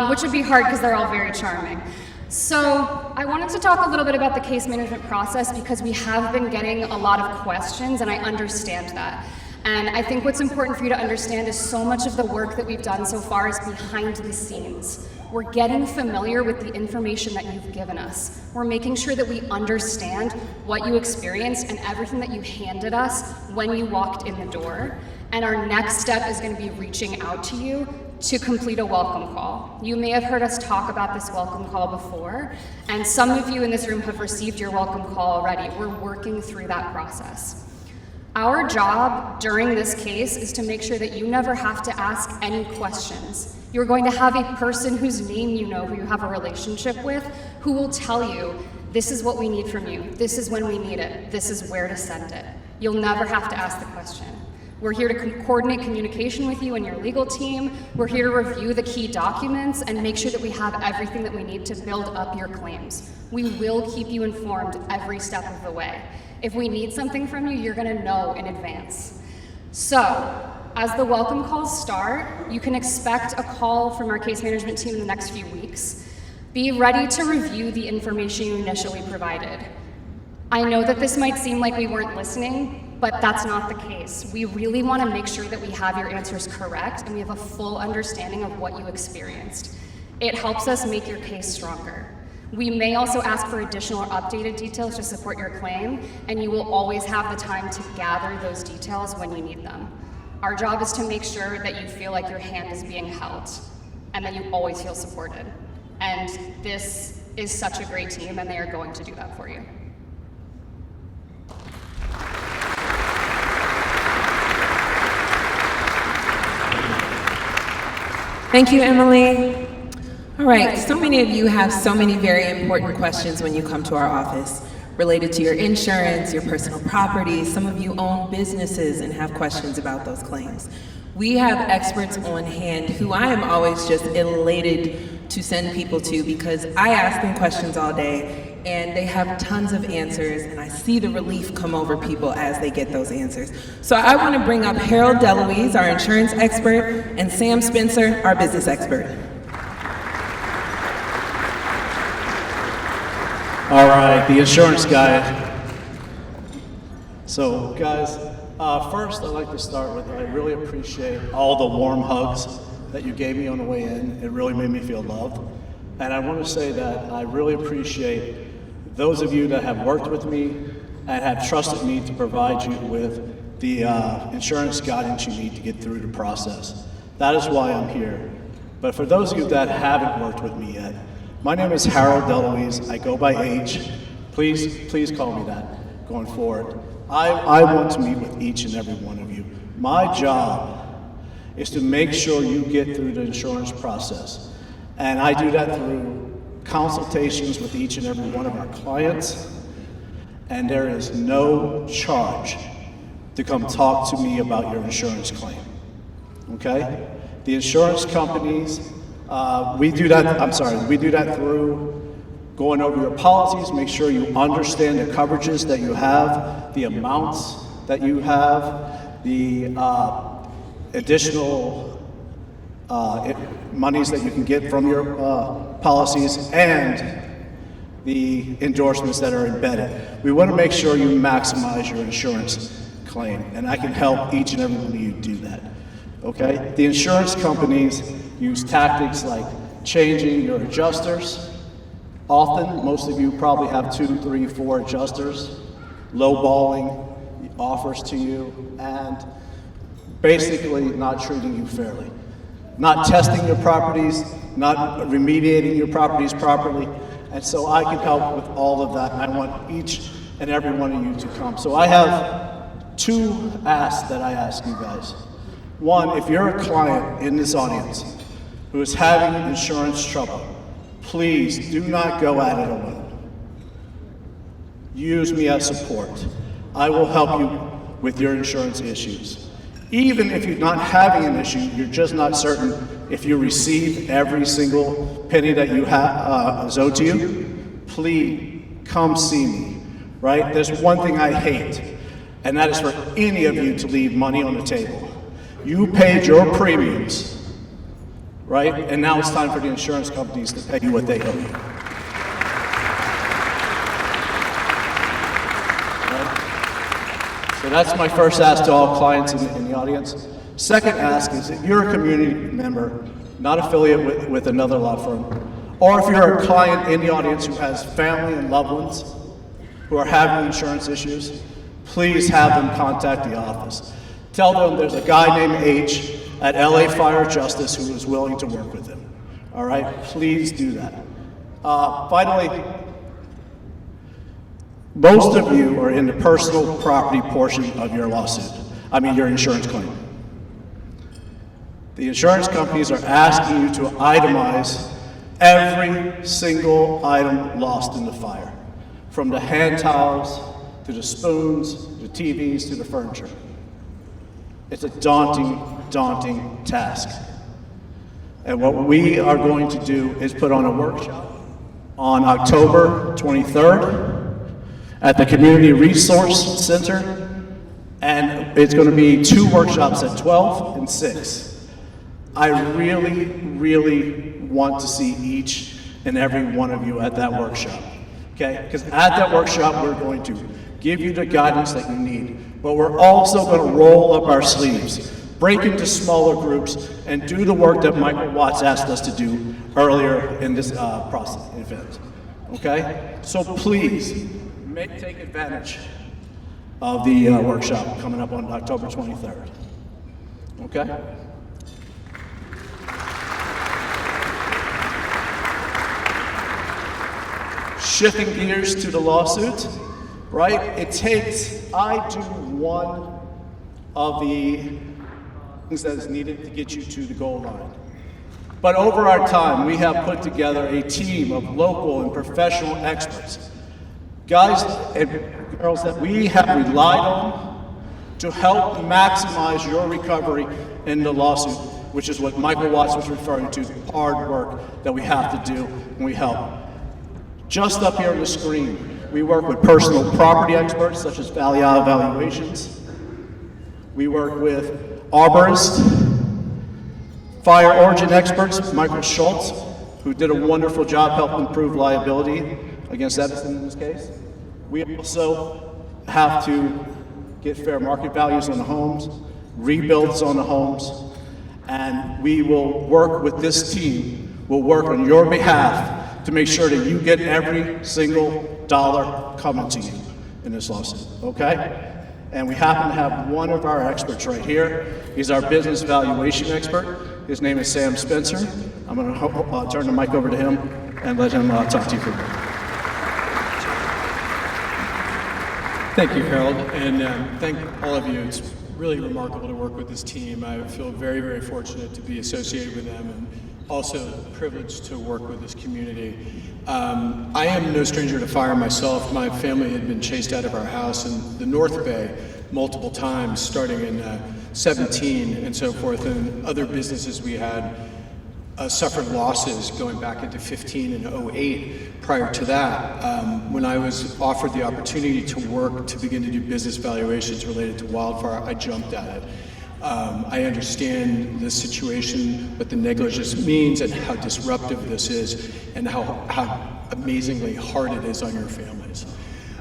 which would be hard because they're all very charming. So I wanted to talk a little bit about the case management process because we have been getting a lot of questions, and I understand that. And I think what's important for you to understand is so much of the work that we've done so far is behind the scenes. We're getting familiar with the information that you've given us. We're making sure that we understand what you experienced and everything that you handed us when you walked in the door. And our next step is going to be reaching out to you to complete a welcome call. You may have heard us talk about this welcome call before, and some of you in this room have received your welcome call already. We're working through that process. Our job during this case is to make sure that you never have to ask any questions. You're going to have a person whose name you know, who you have a relationship with, who will tell you, this is what we need from you, this is when we need it, this is where to send it. You'll never have to ask the question. We're here to coordinate communication with you and your legal team. We're here to review the key documents and make sure that we have everything that we need to build up your claims. We will keep you informed every step of the way. If we need something from you, you're gonna know in advance. So, as the welcome calls start, you can expect a call from our case management team in the next few weeks. Be ready to review the information you initially provided. I know that this might seem like we weren't listening, but that's not the case. We really want to make sure that we have your answers correct and we have a full understanding of what you experienced. It helps us make your case stronger. We may also ask for additional or updated details to support your claim, and you will always have the time to gather those details when you need them. Our job is to make sure that you feel like your hand is being held and that you always feel supported. And this is such a great team, and they are going to do that for you. Thank you, Emily. All right, so many of you have so many very important questions when you come to our office related to your insurance, your personal property. Some of you own businesses and have questions about those claims. We have experts on hand who I am always just elated to send people to because I ask them questions all day and they have tons of answers, and I see the relief come over people as they get those answers. So I want to bring up Harold DeLuise, our insurance expert, and Sam Spencer, our business expert. All right, the insurance guy. So guys, first I'd like to start with, I really appreciate all the warm hugs that you gave me on the way in. It really made me feel loved. And I want to say that I really appreciate those of you that have worked with me and have trusted me to provide you with the insurance guidance you need to get through the process. That is why I'm here. But for those of you that haven't worked with me yet, My name is Harold DeLuise. I go by H. Please call me that going forward. I want to meet with each and every one of you. My job is to make sure you get through the insurance process. And I do that through consultations with each and every one of our clients. And there is no charge to come talk to me about your insurance claim. Okay? The insurance companies, we do that through going over your policies, make sure you understand the coverages that you have, the amounts that you have, the additional monies that you can get from your policies, and the endorsements that are embedded. We want to make sure you maximize your insurance claim, and I can help each and every one of you do that. Okay? The insurance companies use tactics like changing your adjusters. Often, most of you probably have 2, 3, 4 adjusters, lowballing offers to you, and basically not treating you fairly. Not testing your properties, not remediating your properties properly. And so I can help with all of that, and I want each and every one of you to come. So I have 2 asks that I ask you guys. One, if you're a client in this audience who is having insurance trouble, please do not go at it alone. Use me as support. I will help you with your insurance issues. Even if you're not having an issue, you're just not certain if you receive every single penny that you have is owed to you, please come see me, right? There's one thing I hate, and that is for any of you to leave money on the table. You paid your premiums, right? And now it's time for the insurance companies to pay you what they owe you. Right? So that's my first ask to all clients in the audience. Second ask is if you're a community member, not affiliate with another law firm, or if you're a client in the audience who has family and loved ones who are having insurance issues, please have them contact the office. Tell them there's a guy named H at LA Fire Justice who is willing to work with them. All right, please do that. Finally, most of you are in the personal property portion of your your insurance claim. The insurance companies are asking you to itemize every single item lost in the fire, from the hand towels to the spoons, to the TVs, to the furniture. It's a daunting task. And what we are going to do is put on a workshop on October 23rd at the Community Resource Center, and it's going to be 2 workshops at 12 and 6. I really want to see each and every one of you at that workshop, okay? Because at that workshop, we're going to give you the guidance that you need, but we're also going to roll up our sleeves, break into smaller groups, and do the work that Mikal Watts asked us to do earlier in this event, okay? So please, take advantage of the workshop coming up on October 23rd, okay? Shifting gears to the lawsuit, right? I do one of the things that is needed to get you to the goal line. But over our time, we have put together a team of local and professional experts, guys and girls that we have relied on to help maximize your recovery in the lawsuit, which is what Mikal Watts was referring to, the hard work that we have to do when we help. Just up here on the screen, we work with personal property experts such as Value Evaluations. We work with arborists, fire origin experts, Michael Schultz, who did a wonderful job helping improve liability against Edison in this case. We also have to get fair market values on the homes, rebuilds on the homes, and we will work with this team. We'll work on your behalf to make sure that you get every single dollar coming to you in this lawsuit, okay? And we happen to have one of our experts right here. He's our business valuation expert. His name is Sam Spencer. I'm gonna turn the mic over to him. and let him talk to you for a minute. Thank you, Harold, and thank all of you. It's really remarkable to work with this team. I feel very, very fortunate to be associated with them, and also privileged to work with this community. I am no stranger to fire myself. My family had been chased out of our house in the North Bay multiple times, starting in 17 and so forth, and other businesses we had suffered losses going back into 15 and 08. Prior to that, when I was offered the opportunity to work to begin to do business valuations related to wildfire, I jumped at it. I understand the situation, what the negligence means, and how disruptive this is, and how amazingly hard it is on your families.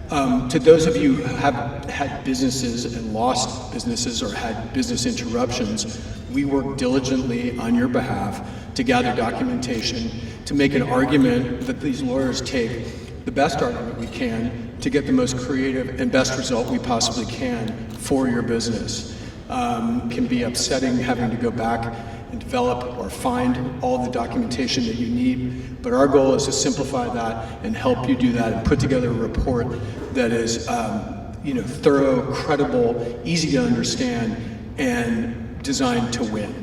To those of you who have had businesses and lost businesses or had business interruptions, we work diligently on your behalf to gather documentation, to make an argument that these lawyers take the best argument we can to get the most creative and best result we possibly can for your business. Can be upsetting having to go back and develop or find all the documentation that you need, but our goal is to simplify that and help you do that and put together a report that is thorough, credible, easy to understand, and designed to win.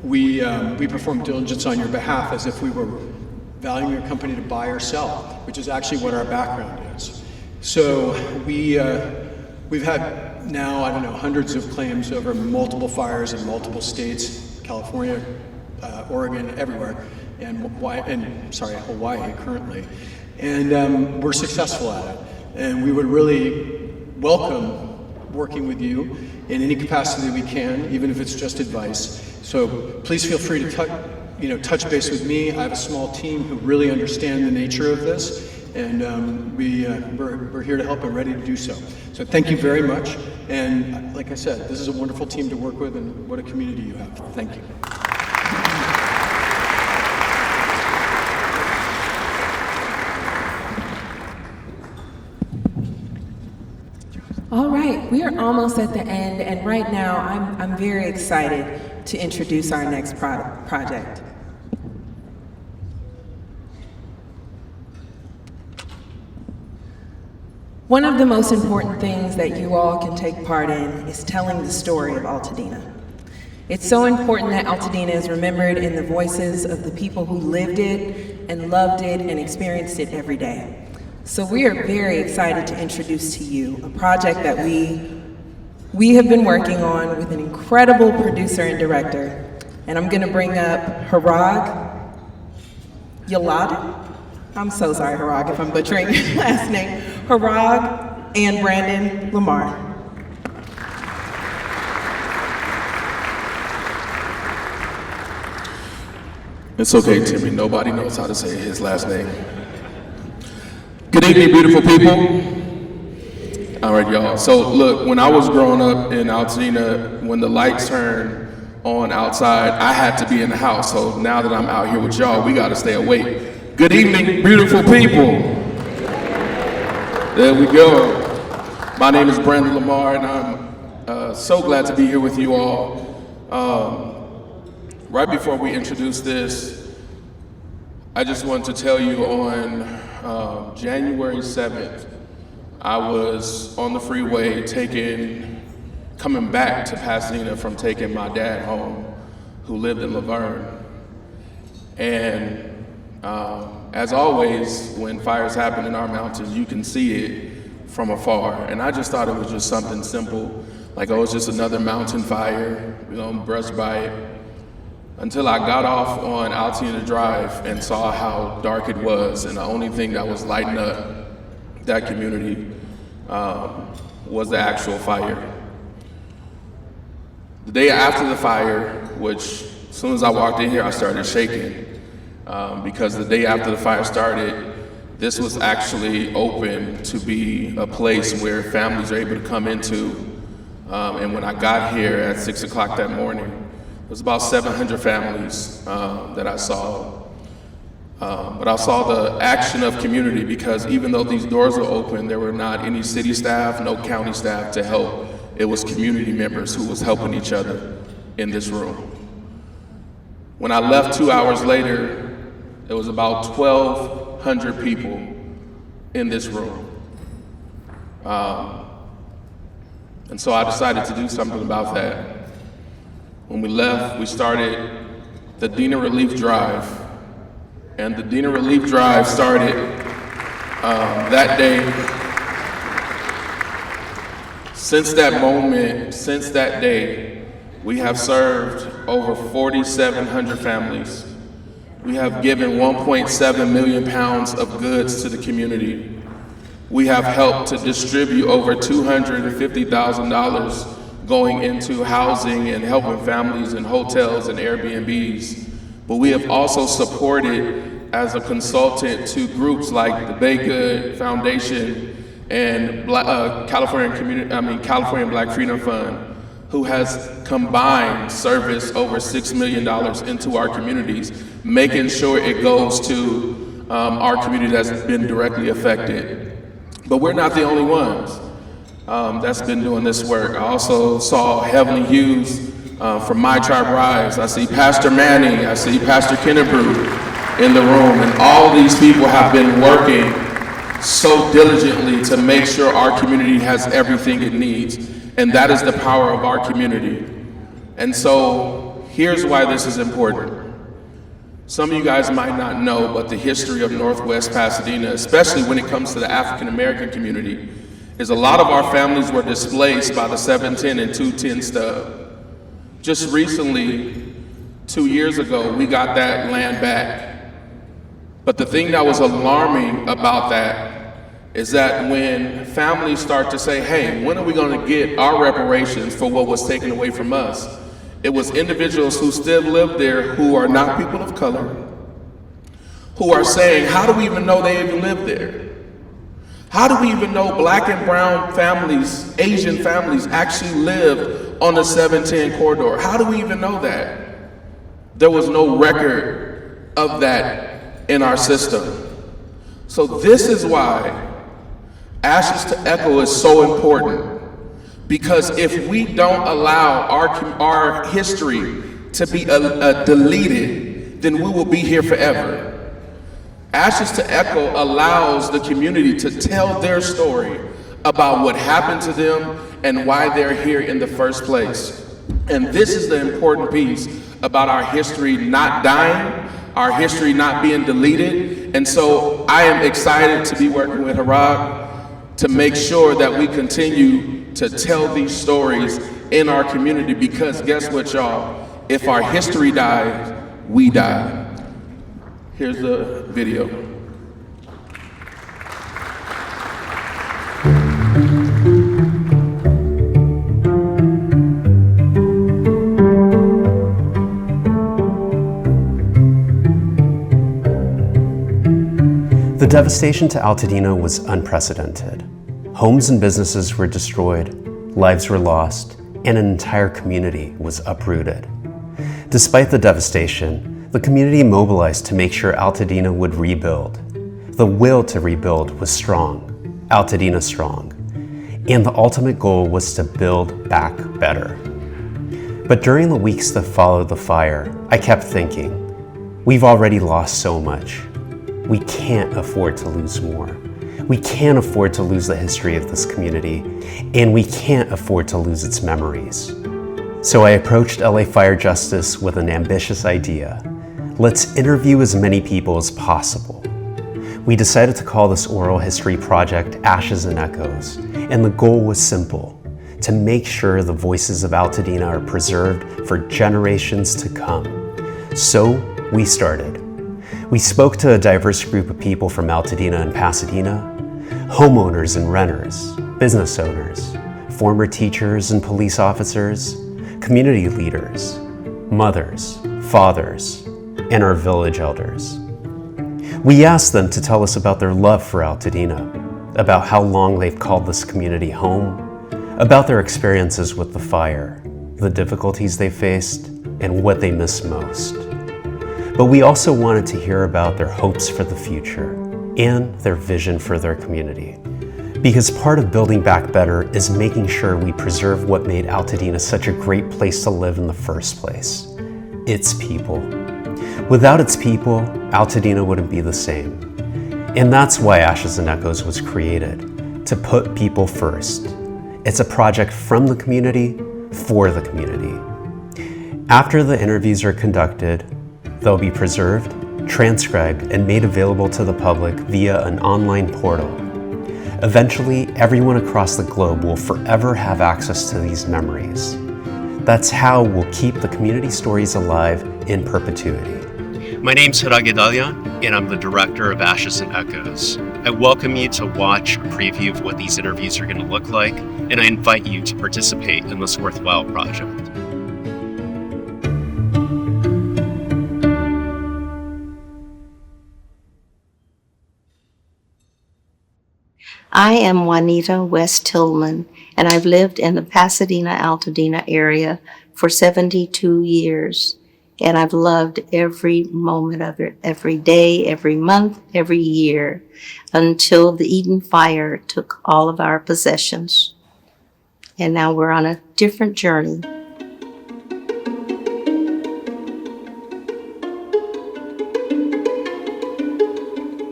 We perform diligence on your behalf as if we were valuing your company to buy or sell, which is actually what our background is. So we've had now, I don't know, hundreds of claims over multiple fires in multiple states, California, Oregon, everywhere, and Hawaii currently. And we're successful at it. And we would really welcome working with you in any capacity we can, even if it's just advice. So please feel free to touch base with me. I have a small team who really understand the nature of this, and we're here to help and ready to do so. So thank you very much. And like I said, this is a wonderful team to work with, and what a community you have. Thank you. All right, we are almost at the end, and right now I'm very excited to introduce our next project. One of the most important things that you all can take part in is telling the story of Altadena. It's so important that Altadena is remembered in the voices of the people who lived it and loved it and experienced it every day. So we are very excited to introduce to you a project that we have been working on with an incredible producer and director. And I'm gonna bring up Harag Yalad. I'm so sorry, Harag, if I'm butchering your last name. Harag and Brandon Lamar. It's okay, Timme. Nobody knows how to say his last name. Good evening, beautiful people. All right, y'all. So look, when I was growing up in Altadena, when the lights turned on outside, I had to be in the house. So now that I'm out here with y'all, we got to stay awake. Good evening, beautiful people. There we go. My name is Brandon Lamar, and I'm so glad to be here with you all. Right before we introduce this, I just want to tell you on January 7th, I was on the freeway coming back to Pasadena from taking my dad home, who lived in Laverne. And as always, when fires happen in our mountains, you can see it from afar. And I just thought it was just something simple, like, oh, it's just another mountain fire, brushed by it. Until I got off on Altadena Drive and saw how dark it was, and the only thing that was lighting up that community was the actual fire. The day after the fire, which as soon as I walked in here, I started shaking, because the day after the fire started, this was actually open to be a place where families are able to come into. And when I got here at 6 o'clock that morning, it was about 700 families that I saw. But I saw the action of community, because even though these doors were open, there were not any city staff, no county staff to help. It was community members who was helping each other in this room. When I left 2 hours later, There was about 1,200 people in this room. And so I decided to do something about that. When we left, we started the Dina Relief Drive. And the Dina Relief Drive started that day. Since that moment, since that day, we have served over 4,700 families. We have given 1.7 million pounds of goods to the community. We have helped to distribute over $250,000 going into housing and helping families in hotels and Airbnbs. But we have also supported as a consultant to groups like the Bay Good Foundation and California Black Freedom Fund, who has combined service over $6 million into our communities, making sure it goes to our community that's been directly affected. But we're not the only ones that's been doing this work. I also saw Heavenly Hughes from My Tribe Rise. I see Pastor Manning, I see Pastor Kennebrew in the room, and all these people have been working so diligently to make sure our community has everything it needs. And that is the power of our community. And so here's why this is important. Some of you guys might not know, but the history of Northwest Pasadena, especially when it comes to the African American community, is a lot of our families were displaced by the 710 and 210 stub. Just recently, 2 years ago, we got that land back. But the thing that was alarming about that is that when families start to say, hey, when are we going to get our reparations for what was taken away from us? It was individuals who still live there who are not people of color, who are saying, how do we even know they even live there? How do we even know black and brown families, Asian families actually live on the 710 corridor? How do we even know that? There was no record of that in our system. So this is why Ashes to Echo is so important, because if we don't allow our history to be deleted, then we will be here forever. Ashes to Echo allows the community to tell their story about what happened to them and why they're here in the first place. And this is the important piece about our history not dying, our history not being deleted. And so I am excited to be working with Harag to make sure that we continue to tell these stories in our community, because guess what, y'all? If our history dies, we die. Here's the video. The devastation to Altadena was unprecedented. Homes and businesses were destroyed, lives were lost, and an entire community was uprooted. Despite the devastation, the community mobilized to make sure Altadena would rebuild. The will to rebuild was strong, Altadena strong, and the ultimate goal was to build back better. But during the weeks that followed the fire, I kept thinking, we've already lost so much. We can't afford to lose more. We can't afford to lose the history of this community, and we can't afford to lose its memories. So I approached LA Fire Justice with an ambitious idea. Let's interview as many people as possible. We decided to call this oral history project Ashes and Echoes, and the goal was simple: to make sure the voices of Altadena are preserved for generations to come. So we started. We spoke to a diverse group of people from Altadena and Pasadena, homeowners and renters, business owners, former teachers and police officers, community leaders, mothers, fathers, and our village elders. We asked them to tell us about their love for Altadena, about how long they've called this community home, about their experiences with the fire, the difficulties they faced, and what they miss most. But we also wanted to hear about their hopes for the future and their vision for their community. Because part of building back better is making sure we preserve what made Altadena such a great place to live in the first place: its people. Without its people, Altadena wouldn't be the same. And that's why Ashes and Echoes was created, to put people first. It's a project from the community, for the community. After the interviews are conducted, they'll be preserved, transcribed, and made available to the public via an online portal. Eventually, everyone across the globe will forever have access to these memories. That's how we'll keep the community stories alive in perpetuity. My name's Harage Dalyan, and I'm the director of Ashes and Echoes. I welcome you to watch a preview of what these interviews are going to look like, and I invite you to participate in this worthwhile project. I am Juanita West Tillman, and I've lived in the Pasadena-Altadena area for 72 years. And I've loved every moment of it, every day, every month, every year, until the Eden Fire took all of our possessions. And now we're on a different journey.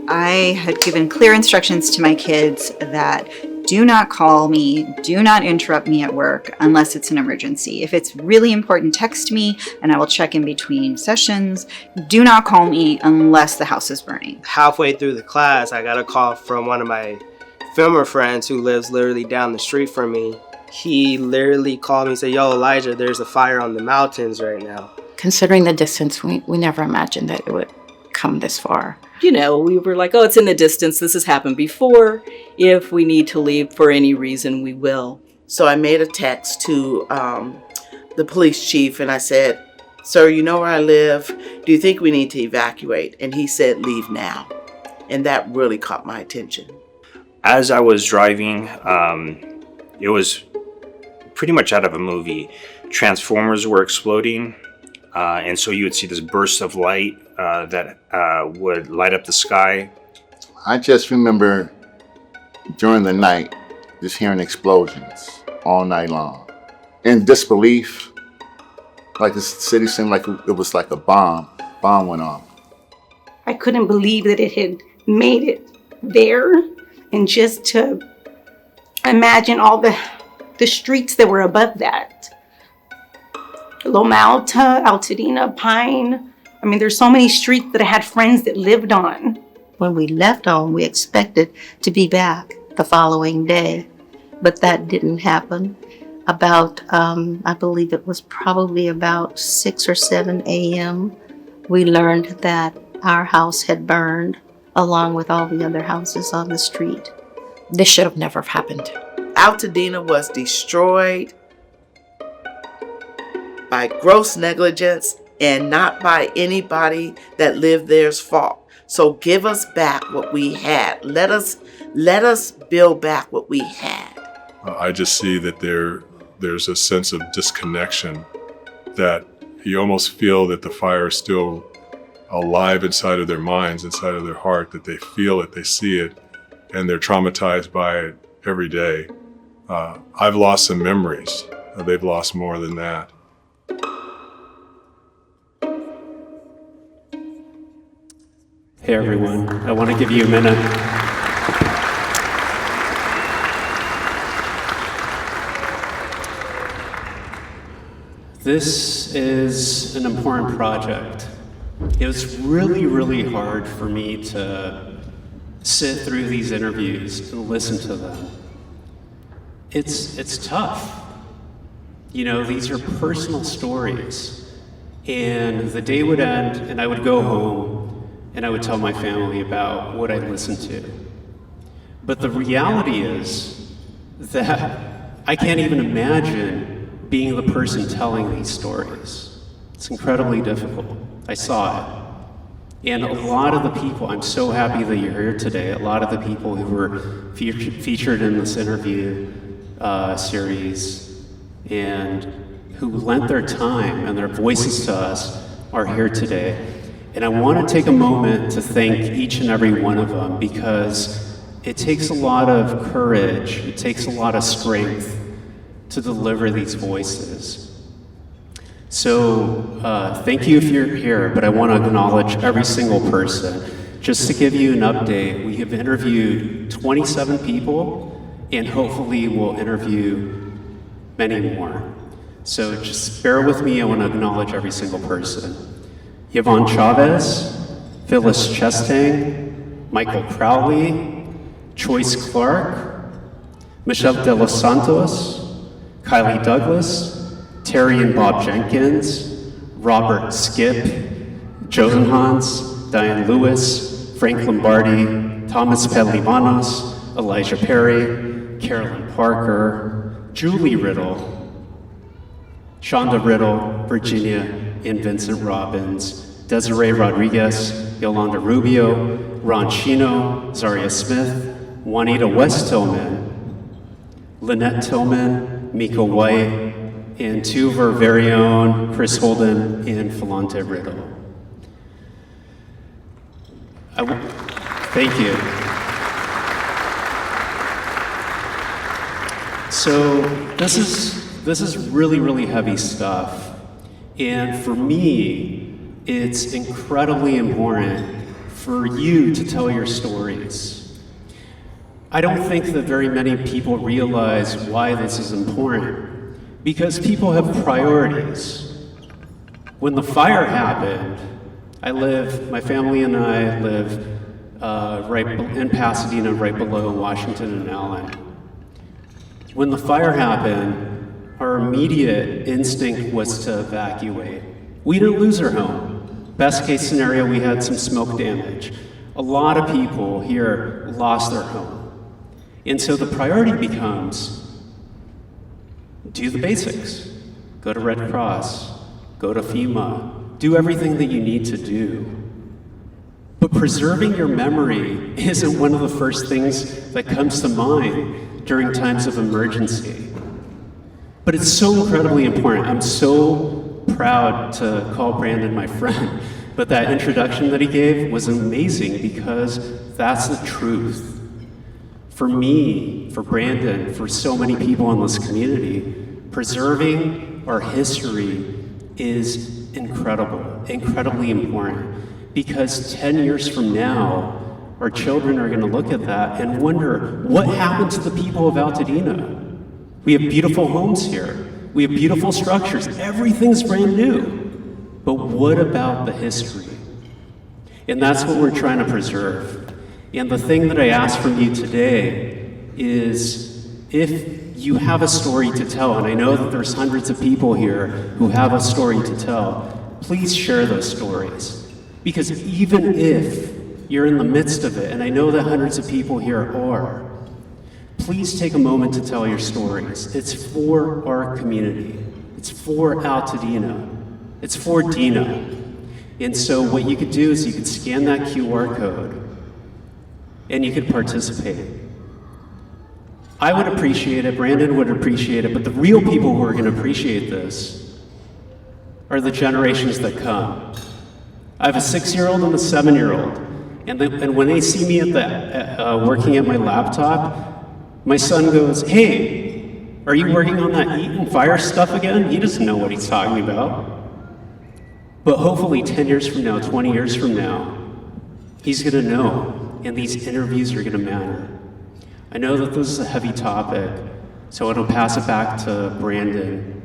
I had given clear instructions to my kids that do not call me, do not interrupt me at work unless it's an emergency. If it's really important, text me and I will check in between sessions. Do not call me unless the house is burning. Halfway through the class, I got a call from one of my filmer friends who lives literally down the street from me. He literally called me and said, "Yo, Elijah, there's a fire on the mountains right now." Considering the distance, we never imagined that it would come this far. You know, we were like, oh, it's in the distance. This has happened before. If we need to leave for any reason, we will. So I made a text to the police chief and I said, "Sir, you know where I live. Do you think we need to evacuate?" And he said, "Leave now." And that really caught my attention. As I was driving, it was pretty much out of a movie. Transformers were exploding. And so you would see this burst of light that would light up the sky. I just remember during the night just hearing explosions all night long. In disbelief, like the city seemed like it was like a bomb went off. I couldn't believe that it had made it there, and just to imagine all the streets that were above that. Loma Alta, Altadena, Pine. I mean, there's so many streets that I had friends that lived on. When we left home, we expected to be back the following day, but that didn't happen. About, I believe it was probably about 6 or 7 a.m., we learned that our house had burned along with all the other houses on the street. This should have never happened. Altadena was destroyed by gross negligence and not by anybody that lived there's fault. So give us back what we had. Let us build back what we had. I just see that there's a sense of disconnection, that you almost feel that the fire is still alive inside of their minds, inside of their heart, that they feel it, they see it, and they're traumatized by it every day. I've lost some memories. They've lost more than that. Hey everyone, I want to give you a minute. This is an important project. It was really, really hard for me to sit through these interviews and listen to them. It's tough. You know, these are personal stories. And the day would end and I would go home and I would tell my family about what I listened to. But the reality is that I can't even imagine being the person telling these stories. It's incredibly difficult. I saw it. And a lot of the people, I'm so happy that you're here today, a lot of the people who were featured in this interview series and who lent their time and their voices to us are here today. And I want to take a moment to thank each and every one of them, because it takes a lot of courage, it takes a lot of strength to deliver these voices. So thank you if you're here, but I want to acknowledge every single person. Just to give you an update, we have interviewed 27 people, and hopefully we'll interview many more. So just bear with me, I want to acknowledge every single person. Yvonne Chavez, Phyllis Chestang, Michael Crowley, Choice Clark, Michelle De Los Santos, Kylie Douglas, Terry and Bob Jenkins, Robert Skip, Josen Hans, Diane Lewis, Frank Lombardi, Thomas Pedlimanos, Elijah Perry, Carolyn Parker, Julie Riddle, Shonda Riddle, Virginia and Vincent Robbins, Desiree Rodriguez, Yolanda Rubio, Ron Chino, Zaria Smith, Juanita West Tillman, Lynette Tillman, Mika White, and two of our very own, Chris Holden and Falante Riddle. Thank you. So this is really, really heavy stuff. And for me, it's incredibly important for you to tell your stories. I don't think that very many people realize why this is important, because people have priorities. When the fire happened, my family and I live right in Pasadena, right below Washington and Allen. When the fire happened, our immediate instinct was to evacuate. We didn't lose our home. Best case scenario, we had some smoke damage. A lot of people here lost their home. And so the priority becomes, do the basics. Go to Red Cross, go to FEMA, do everything that you need to do. But preserving your memory isn't one of the first things that comes to mind during times of emergency. But it's so incredibly important. I'm so proud to call Brandon my friend, but that introduction that he gave was amazing because that's the truth. For me, for Brandon, for so many people in this community, preserving our history is incredibly important, because 10 years from now, our children are going to look at that and wonder, what happened to the people of Altadena? We have beautiful homes here. We have beautiful structures. Everything's brand new. But what about the history? And that's what we're trying to preserve. And the thing that I ask from you today is, if you have a story to tell, and I know that there's hundreds of people here who have a story to tell, please share those stories. Because even if you're in the midst of it, and I know that hundreds of people here are, please take a moment to tell your stories. It's for our community. It's for Altadena. It's for Dina. And so what you could do is you could scan that QR code and you could participate. I would appreciate it, Brandon would appreciate it, but the real people who are going to appreciate this are the generations that come. I have a 6-year-old and a 7-year-old, and when they see me working at my laptop, my son goes, "Hey, are you working on that heat and fire stuff again?" He doesn't know what he's talking about. But hopefully 10 years from now, 20 years from now, he's gonna know, and these interviews are gonna matter. I know that this is a heavy topic, so I'll pass it back to Brandon,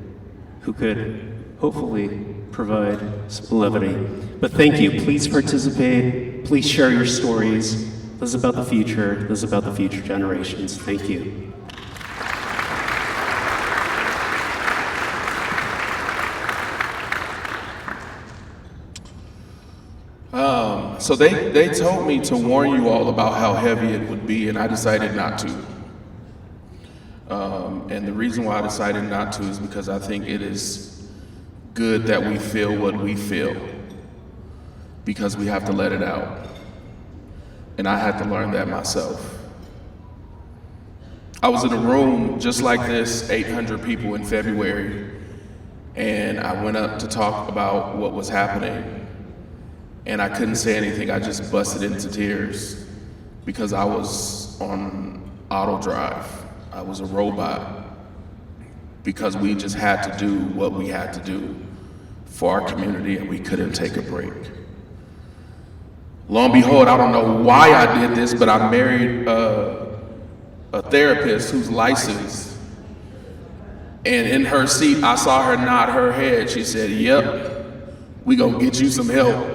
who could hopefully provide some levity. But thank you, please participate, please share your stories. This is about the future. This is about the future generations. Thank you. So they told me to warn you all about how heavy it would be, and I decided not to. And the reason why I decided not to is because I think it is good that we feel what we feel, because we have to let it out. And I had to learn that myself. I was in a room just like this, 800 people in February, and I went up to talk about what was happening. And I couldn't say anything, I just busted into tears because I was on auto drive. I was a robot because we just had to do what we had to do. for our community, and we couldn't take a break. Lo and behold, I don't know why I did this, but I married a therapist who's licensed. And in her seat, I saw her nod her head. She said, "Yep, we gonna get you some help."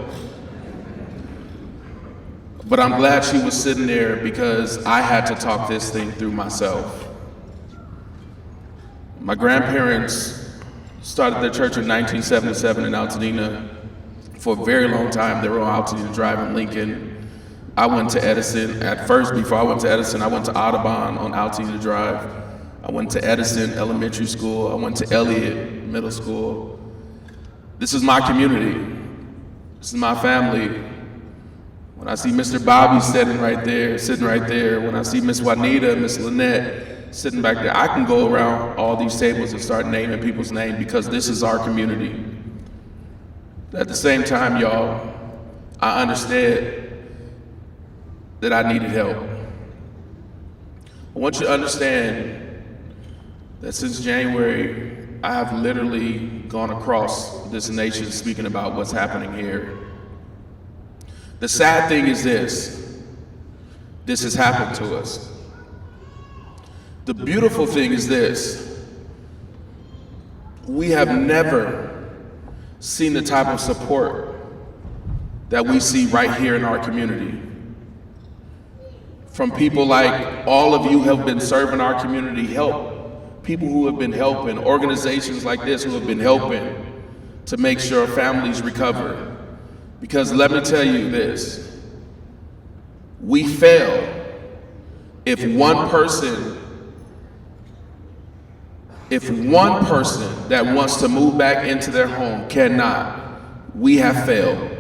But I'm glad she was sitting there because I had to talk this thing through myself. My grandparents started their church in 1977 in Altadena. For a very long time, they were on Altadena Drive in Lincoln. I went to Edison. At first, before I went to Edison, I went to Audubon on Altadena Drive. I went to Edison Elementary School. I went to Elliott Middle School. This is my community. This is my family. When I see Mr. Bobby sitting right there, when I see Miss Juanita, Miss Lynette sitting back there, I can go around all these tables and start naming people's names because this is our community. At the same time, y'all, I understand that I needed help. I want you to understand that since January, I have literally gone across this nation speaking about what's happening here. The sad thing is this has happened to us. The beautiful thing is this: we have never seen the type of support that we see right here in our community. From people like all of you have been serving our community, people who have been helping, organizations like this who have been helping to make sure families recover. Because let me tell you this, we fail if one person that wants to move back into their home cannot. We have failed.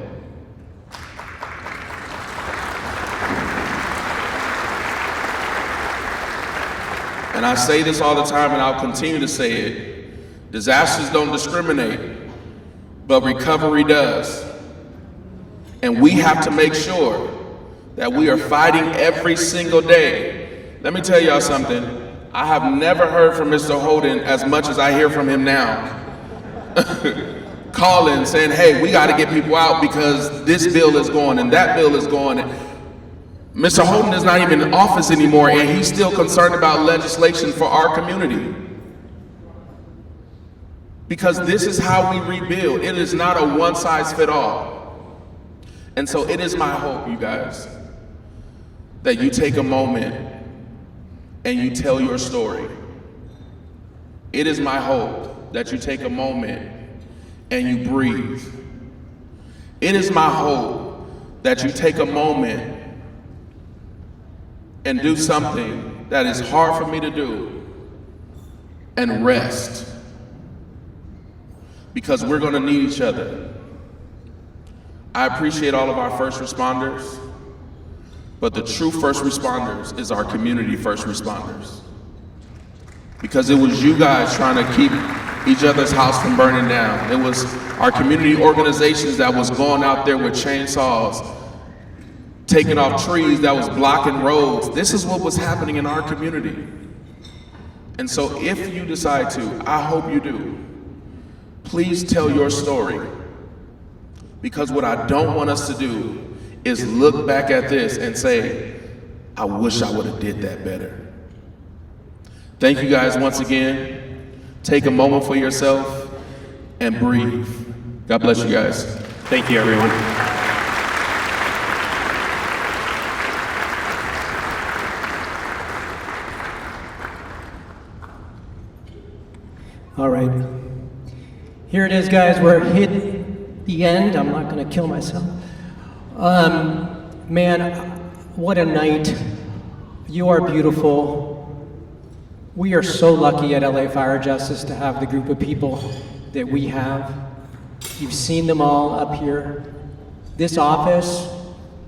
And I say this all the time, and I'll continue to say it. Disasters don't discriminate, but recovery does. And we have to make sure that we are fighting every single day. Let me tell y'all something. I have never heard from Mr. Holden as much as I hear from him now. Calling, saying, "Hey, we got to get people out because this bill is going and that bill is going." Mr. Holden is not even in office anymore, and he's still concerned about legislation for our community. Because this is how we rebuild. It is not a one-size-fits-all. And so it is my hope, you guys, that you take a moment and you tell your story. It is my hope that you take a moment and you breathe. It is my hope that you take a moment and do something that is hard for me to do and rest. Because we're gonna need each other. I appreciate all of our first responders, but the true first responders is our community first responders. Because it was you guys trying to keep each other's house from burning down. It was our community organizations that was going out there with chainsaws, taking off trees that was blocking roads. This is what was happening in our community. And so if you decide to, I hope you do, please tell your story. Because what I don't want us to do is look back at this and say, I wish I would have did that better. Thank you guys once again. Take a moment for yourself and breathe. God bless you guys. Thank you, everyone. All right. Here it is, guys. We're hit the end. I'm not going to kill myself. Man, what a night. You are beautiful. We are so lucky at LA Fire Justice to have the group of people that we have. You've seen them all up here. This office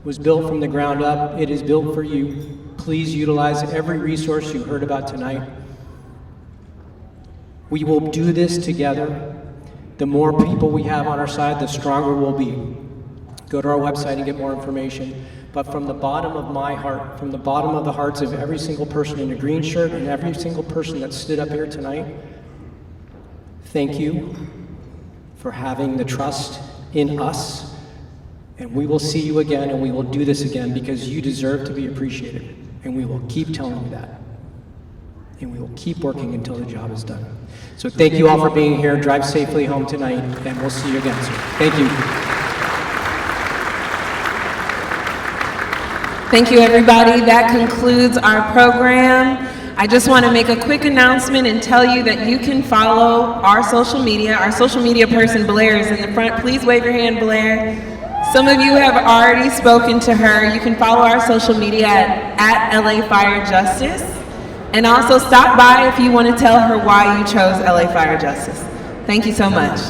was built from the ground up. It is built for you. Please utilize every resource you heard about tonight. We will do this together. The more people we have on our side, the stronger we'll be. Go to our website and get more information. But from the bottom of my heart, from the bottom of the hearts of every single person in a green shirt and every single person that stood up here tonight, thank you. for having the trust in us. And we will see you again, and we will do this again because you deserve to be appreciated. And we will keep telling you that. And we will keep working until the job is done. So thank you all for being here. Drive safely home tonight, and we'll see you again soon. Thank you. Thank you, everybody. That concludes our program. I just want to make a quick announcement and tell you that you can follow our social media. Our social media person, Blair, is in the front. Please wave your hand, Blair. Some of you have already spoken to her. You can follow our social media at LA Fire Justice. And also stop by if you want to tell her why you chose LA Fire Justice. Thank you so much.